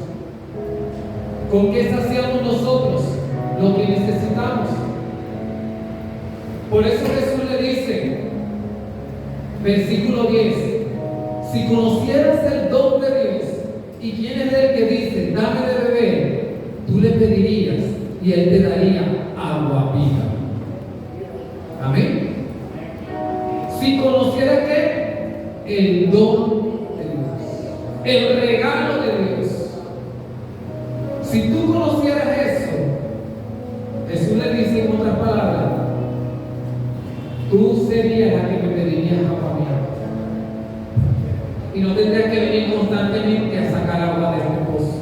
¿Con qué saciamos nosotros lo que necesitamos? Por eso Jesús le dice, versículo 10, si conocieras el don de Dios y quién es el que dice, dame de beber, tú le pedirías y Él te daría agua viva. Amén. Si conocieras que el don de Dios, el regalo de Dios, si tú conocieras eso, Jesús le dice en otras palabras, tú serías la que me pedirías agua viva. Y no tendrías que venir constantemente a sacar agua de este pozo.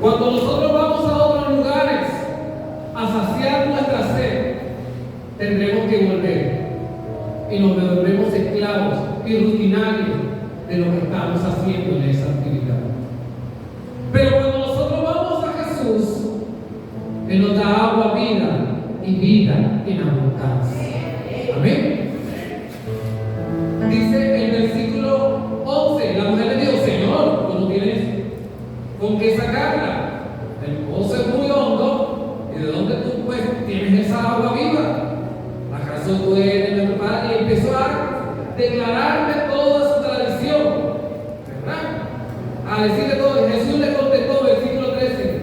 Cuando nosotros vamos a otros lugares a saciar nuestra sed, tendremos que volver. Y nos volvemos esclavos y rutinarios de lo que estamos haciendo en esa actividad. Pero cuando nosotros vamos a Jesús, Él nos da agua, vida y vida en abundancia. Amén. Dice el versículo 11, la mujer le dijo, Señor, tú no tienes con qué sacarla. El pozo es muy hondo, ¿y de dónde tú pues tienes esa agua viva? ¿Acaso tú eres de nuestro padre? Y empezó a declararle toda su tradición, ¿verdad? A decirle todo. Jesús le contestó, versículo 13,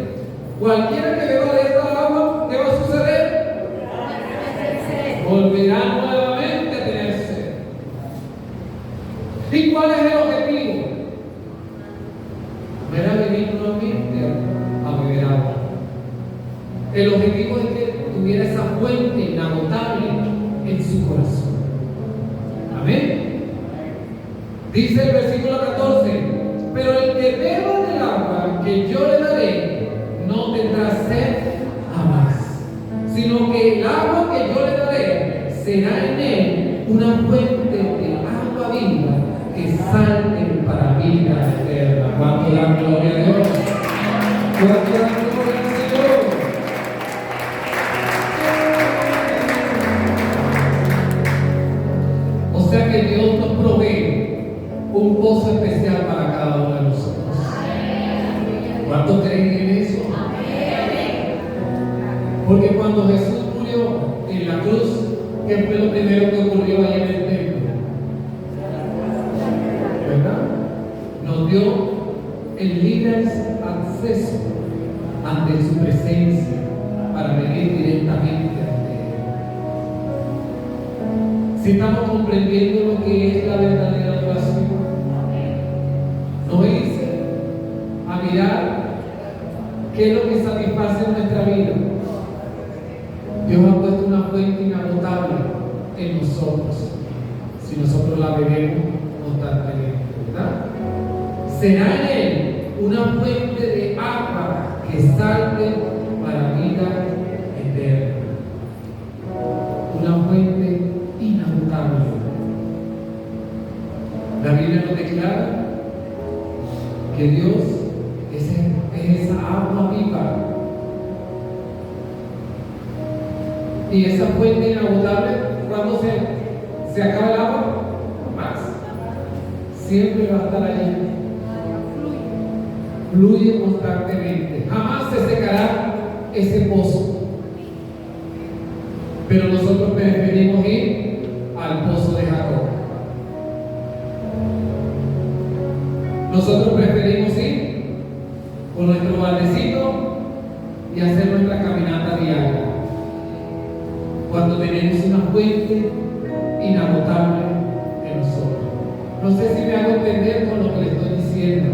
cualquiera que beba de esta agua, ¿qué va a suceder? Volverá nuevamente a tener sed. ¿Y cuál es el objetivo? No era venir nuevamente a beber agua. El objetivo es que tuviera esa fuente inagotable en su corazón. Amén. Dice el versículo 14, pero el que beba del agua que yo le daré no tendrá sed jamás, sino que el agua que yo le daré será en él una fuente de agua viva que salte para vida eterna. ¿Cuánto dan gloria a Dios? ¿Cuánto dan gloria al Señor? O sea que Dios nos provee un pozo especial para cada uno de nosotros. ¿Cuántos creen en eso? Porque cuando Jesús murió en la cruz, ¿qué fue lo primero que ocurrió ahí en el templo? ¿Verdad? Nos dio el libre acceso ante su presencia para venir directamente ante Él. Si estamos comprendiendo lo que es la verdadera adoración, no es nosotros la bebemos constantemente, ¿verdad? Será en él una fuente de agua que salte para vida eterna. Una fuente inagotable. La Biblia nos declara que Dios es esa agua viva. Y esa fuente inagotable, cuando se acaba el agua, más. Siempre va a estar allí. Fluye constantemente. Jamás se secará ese pozo. Pero nosotros preferimos ir al pozo de Jacob. Nosotros preferimos ir con nuestro baldecito y hacer nuestra caminata diaria. Cuando tenemos una fuente inagotable en nosotros. No sé si me hago entender con lo que le estoy diciendo,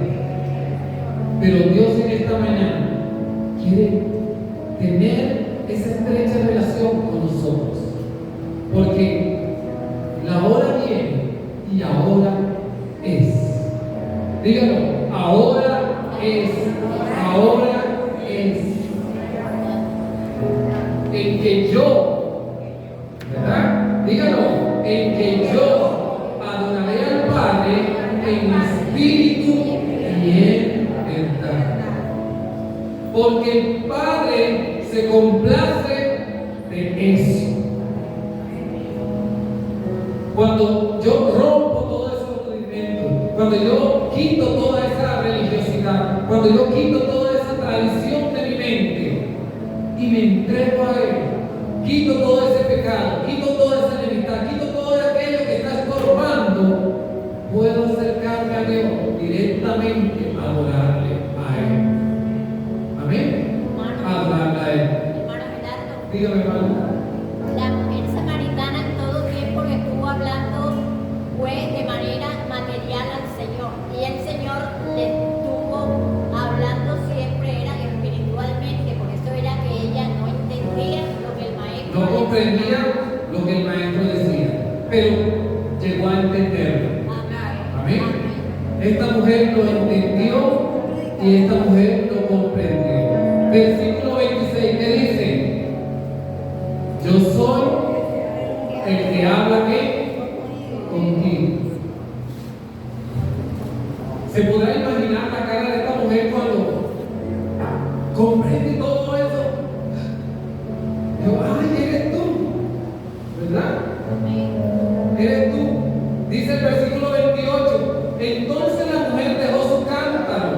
pero Dios en esta mañana quiere tener esa estrecha relación con nosotros, porque la hora viene y ahora es. Dígalo, ahora es, ahora es. En que yo, ¿verdad? Dígalo, en que yo adoraré al Padre en espíritu y en verdad. Porque el Padre se complace de eso. Cuando yo rompo todo ese movimiento, cuando yo quito toda esa religiosidad, cuando yo quito toda esa tradición de mi mente y me entrego a Él, quito todo ese pecado, quito toda esa enemistad, quito todo aquello que está estorbando, puedo acercarme a Dios directamente a adorarle a Él. Amén. Adorarle a Él. Hermano Gerardo, Dígame, hermano. la mujer samaritana en todo tiempo que estuvo hablando fue de manera material al Señor, y el Señor le estuvo hablando siempre era espiritualmente, por eso era que ella no entendía lo que el maestro No le comprendía lo que el maestro decía, pero llegó a entenderlo. Amén. Amén. Esta mujer lo entendió y esta mujer lo comprendió. Versículo 26, ¿qué dice? Yo soy el que habla contigo. ¿Se podrá imaginar la cara de esta mujer cuando comprende todo eso? Yo, ay, eres tú, ¿verdad? Eres tú. Dice el versículo 28. Entonces la mujer dejó su cántaro,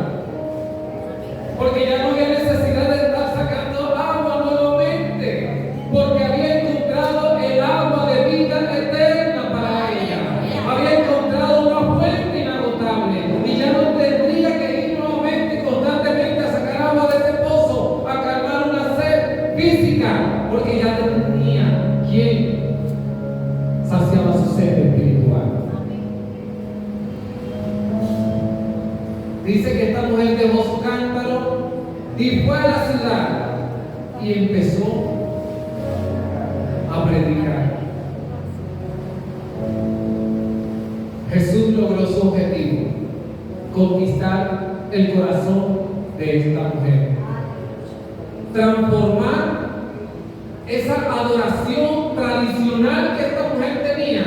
porque ya no había necesidad de estar sacando agua nuevamente, porque había encontrado el agua de vida eterna para ella. Había encontrado una fuente inagotable y ya no tendría que ir nuevamente y constantemente a sacar agua de ese pozo, a calmar una sed física, porque ya tenía quien saciaba su sed espiritual. Dice que esta mujer dejó su cántaro y fue a la ciudad y empezó a predicar. Jesús logró su objetivo, conquistar el corazón de esta mujer, transformar esa adoración tradicional que esta mujer tenía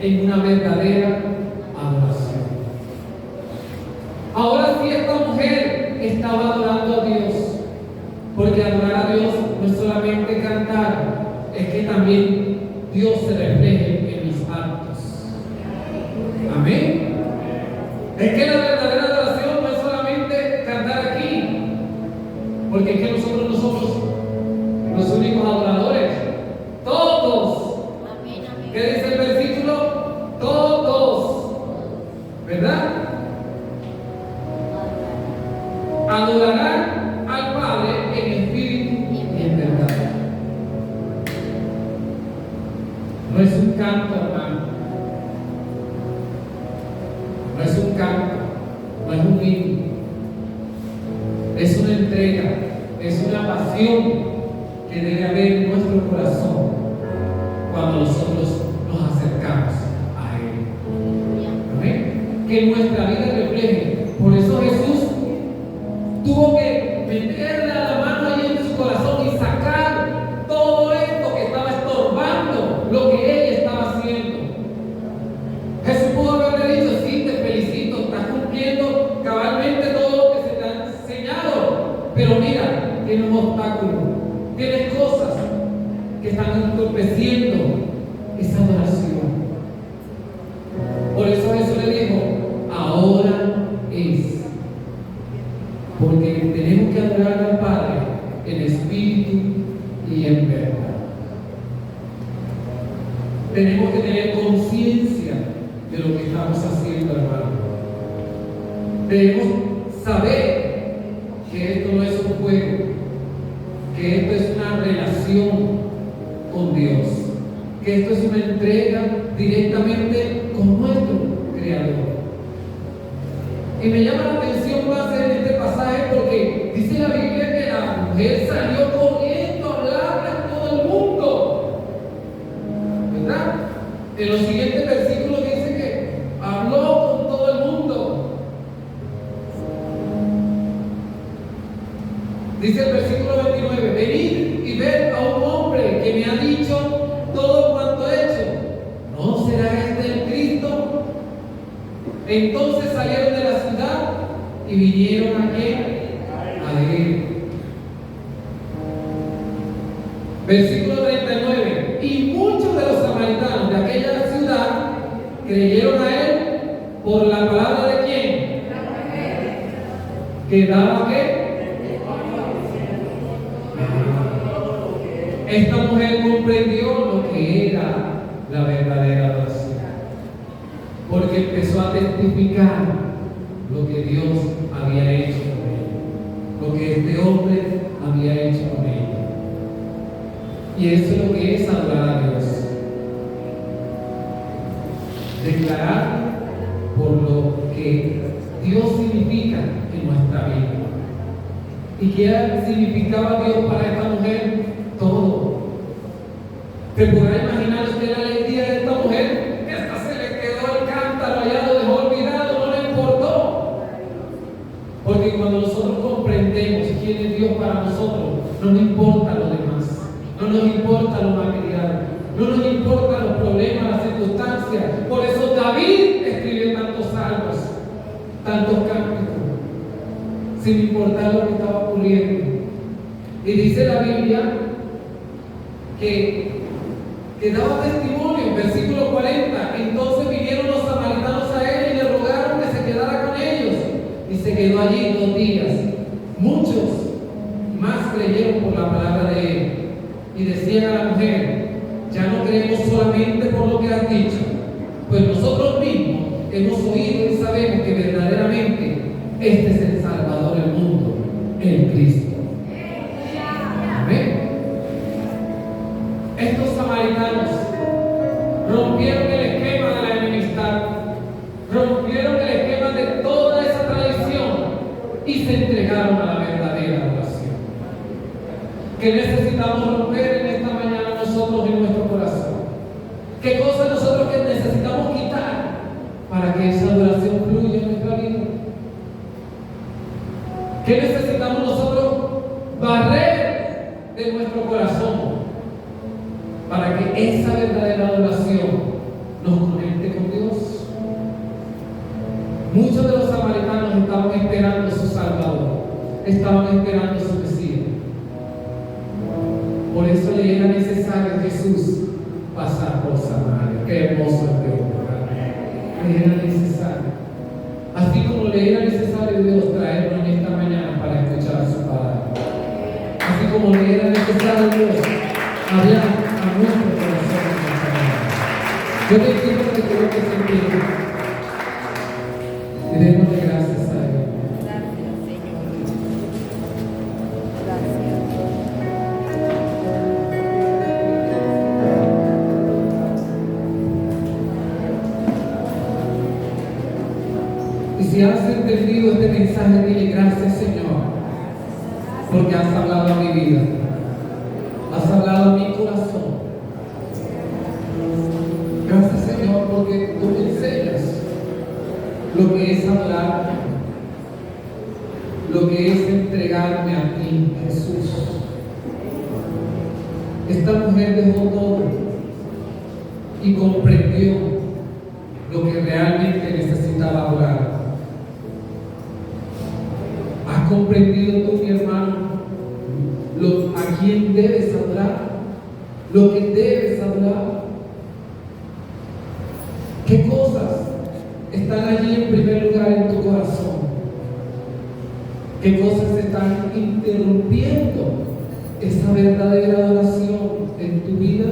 en una verdadera adoración. Ahora sí, esta mujer estaba adorando a Dios, porque adorar a Dios no es solamente cantar, es que también Dios se refleje en mis actos. Amén. Es que la verdadera adoración no es solamente cantar aquí, porque es que nosotros no somos los únicos adoradores. Todos. Amén, amén. ¿Qué dice el versículo? Todos. ¿Verdad? Adorarán al Padre en espíritu y en verdad. No es un canto, hermano. No es un canto, no es un himno. Es una entrega, es una pasión que debe haber en nuestro corazón cuando nosotros nos acercamos a Él. que nuestra vida refleje. Por eso Jesús tuvo que meterle a la mano ahí en su corazón y sacar todo esto que estaba estorbando lo que ella estaba haciendo. Jesús pudo haberle dicho: sí, te felicito, estás cumpliendo cabalmente todo lo que se te ha enseñado, pero mira, tienes un obstáculo, tienes cosas que están entorpeciendo esa adoración. Por eso Jesús le dijo: ahora es. Porque tenemos que adorar al Padre en espíritu y en verdad. Tenemos que tener conciencia de lo que estamos haciendo, hermano. Debemos saber que esto no es un juego, que esto es una relación con Dios, que esto es una entrega directamente con nuestro Creador. Y me llama la atención más en este pasaje porque dice la Biblia que la mujer salió corriendo a hablarle a todo el mundo, ¿verdad? En los siguientes versículos dice que habló con todo el mundo. Dice el versículo 29: venid y ved a un hombre que me ha dicho todo cuanto he hecho. ¿No será este el Cristo? Entonces salieron de la ciudad y vinieron a él. Versículo 39: y muchos de los samaritanos de aquella ciudad creyeron a él por la palabra de quién, que daba qué. Esta mujer comprendió lo que era la verdadera adoración, porque empezó a testificar lo que Dios había hecho con ella, lo que este hombre había hecho con ella. Y eso es lo que es adorar a Dios: declarar por lo que Dios significa en nuestra vida. ¿Y qué significaba Dios para esta mujer? Todo. ¿Se podrá imaginar usted la alegría de esta mujer? Que hasta se le quedó el cántaro allá, lo dejó olvidado, no le importó. Porque cuando nosotros comprendemos quién es Dios para nosotros, no nos importa lo demás, no nos importa lo material, no nos importa los problemas, las circunstancias. Por eso David escribió tantos salmos, tantos cánticos, sin importar lo que estaba ocurriendo. Y dice la Biblia que daba testimonio, versículo 40: entonces vinieron los samaritanos a él y le rogaron que se quedara con ellos, y se quedó allí 2 días. Muchos más creyeron por la palabra de él, y decían a la mujer: ya no creemos solamente por lo que has dicho, pues nosotros mismos hemos oído y sabemos que verdaderamente este es el Salvador del mundo, el Cristo. Amén. Estos samaritanos rompieron el esquema de la enemistad, rompieron el esquema de toda esa tradición y se entregaron a la verdadera adoración. ¿Qué necesitamos romper en esta mañana nosotros en nuestro corazón? ¿Qué cosas nosotros que necesitamos quitar para que esa adoración fluya en nuestra vida? ¿Qué necesitamos nosotros barrer de nuestro corazón para que esa verdadera adoración nos conecte con Dios? Muchos de los samaritanos estaban esperando su Salvador, estaban esperando su Mesías. Por eso le era necesario a Jesús pasar por Samaria. Qué hermoso es Dios, ¿verdad? Le era necesario. Así como le era necesario Dios traernos en esta mañana para escuchar su palabra. Así como le era necesario Dios hablar a nuestro corazón en esta mañana. Yo te pido que te que sentir y démosle gracias a Dios. Gracias, Señor. Gracias. Y si has entendido este mensaje, dile gracias, Señor, porque has hablado a mi vida, has hablado a mi corazón. Gracias, Señor, porque tú me enseñas lo que es adorarte, lo que es entregarme a ti, Jesús. Esta mujer dejó todo y comprendió lo que realmente necesitaba adorar. ¿Has comprendido tú, mi hermano, a quién debes adorar? Lo que debes adorar. ¿Qué cosas están allí en primer lugar en tu corazón? ¿Qué cosas están interrumpiendo esa verdadera adoración en tu vida?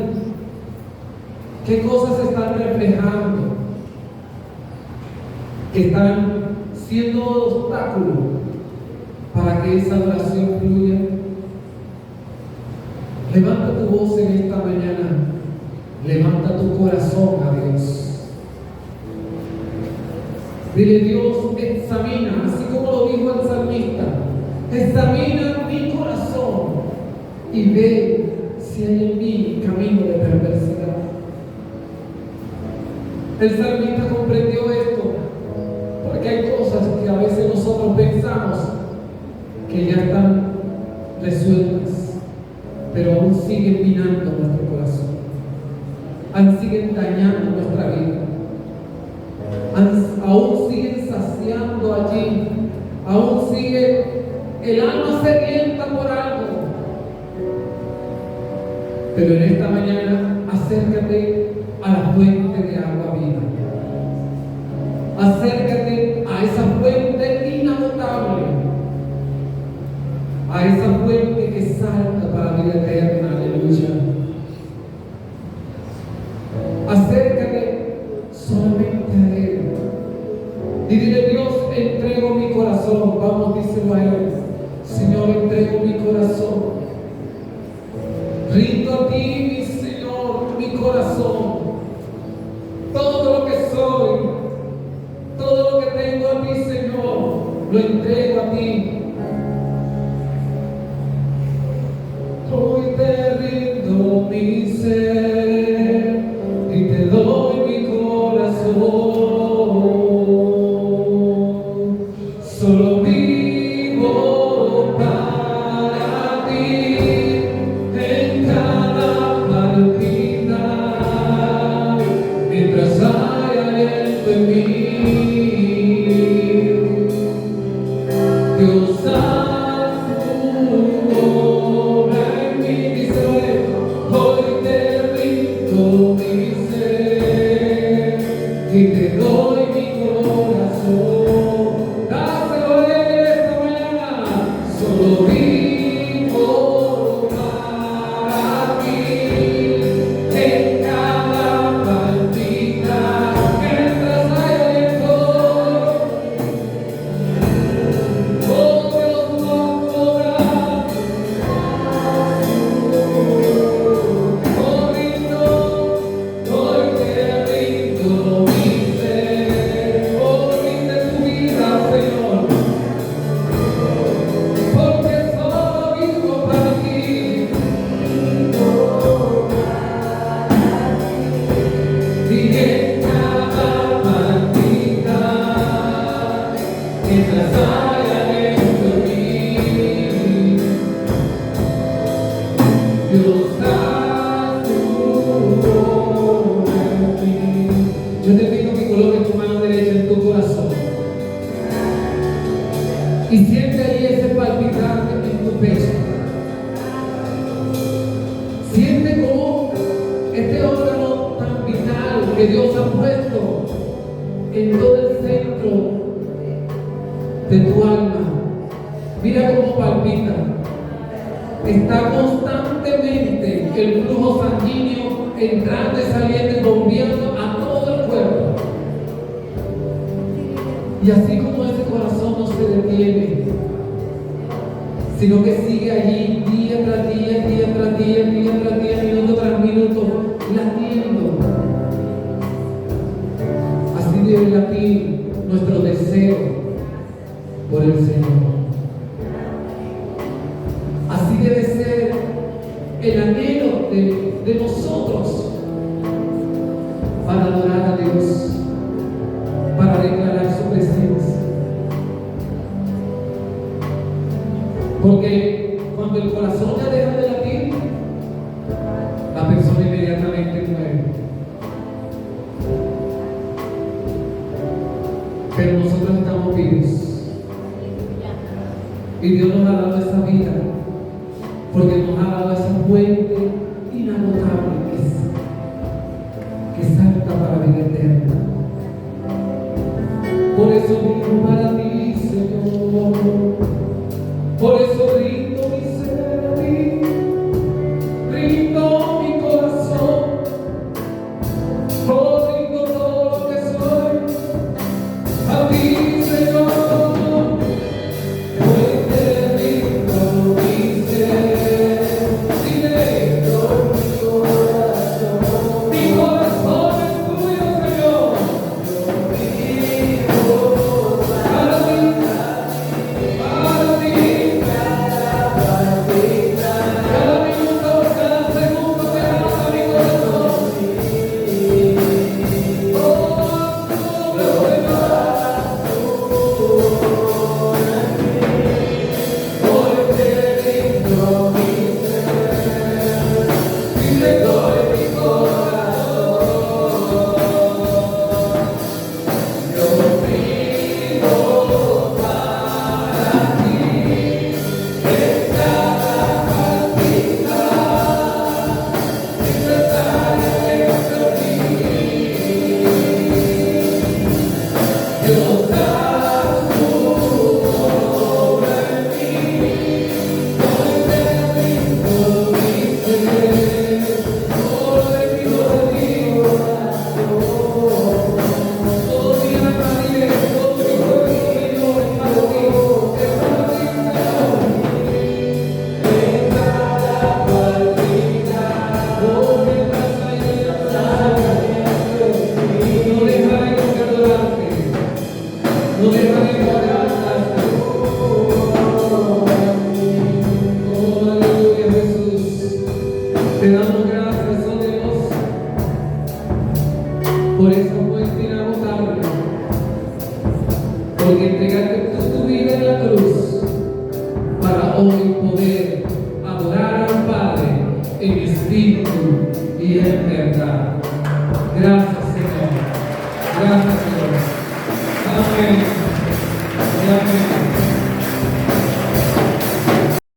¿Qué cosas están reflejando que están siendo obstáculos para que esa adoración fluya? Levanta tu voz en esta mañana. Levanta tu corazón a Dios. Dile: Dios, examina, así como lo dijo el salmista, examina mi corazón y ve si hay en mí camino de perversidad. El salmista comprendió esto, porque hay cosas que a veces nosotros pensamos que ya están resueltas, pero aún siguen minando nuestro corazón, aún siguen dañando nuestra vida, aún siguen saciando allí, aún sigue el alma sedienta por algo. Pero en esta mañana acércate a la fuente de agua viva. Acércate a esa fuente inagotable, a esa fuente que salta para la vida eterna. Aleluya. Acércate solamente a Él y dile: Dios, entrego mi corazón. Vamos, díselo a Él: Señor, entrego mi corazón. Rindo a ti, mi Señor, mi corazón. Todo lo que soy, todo lo que tengo a ti, Señor, lo entrego a ti. Hoy te rindo mi ser y te doy mi corazón. Solo vivo para ti en cada palpitar, mientras haya aliento en mí. Dios, haz tu obra en mí. Díselo: hoy te rindo mi ser y te doy mi corazón. Dáselo a Él esta mañana. Solo vivo para ti en cada palpitar, mientras haya aliento. Oh Dios, tu obra. Oh rindo, hoy te rindo mi ser. Oh, rinde tu vida, Señor, porque solo vivo para ti. Y en cada partida, mientras haya aliento en mí, Dios, haz tu obra en mí. Yo te pido que coloques tu mano derecha en tu corazón y siente ahí ese palpitar en tu pecho. Siente como este órgano tan vital que Dios ha puesto en todo el centro de tu alma. Mira cómo palpita. Está constantemente el flujo sanguíneo entrando y saliendo y bombeando a todo el cuerpo. Y así como ese corazón no se detiene, sino que sigue allí día tras día, día tras día, día tras día, minuto tras minuto, latiendo. Así debe latir nuestro deseo por el Señor. Así debe ser el anhelo de nosotros para adorar a Dios, para declarar su presencia. Porque cuando el corazón ya deja de latir, la persona inmediatamente muere. Pero nosotros estamos vivos. Y Dios nos ha dado esa vida, porque nos ha dado esa fuente inagotable que salta para vida eterna. Por eso vivo para ti, Señor. Por eso rindo mi ser a ti. Rindo mi corazón. Oh, rindo todo lo que soy a ti, Señor. Te damos gracias, oh Dios, por esa fuente inagotable, porque entregaste tu vida en la cruz para hoy poder adorar al Padre en espíritu y en verdad. Gracias, Señor. Gracias, Señor. Amén. Amén.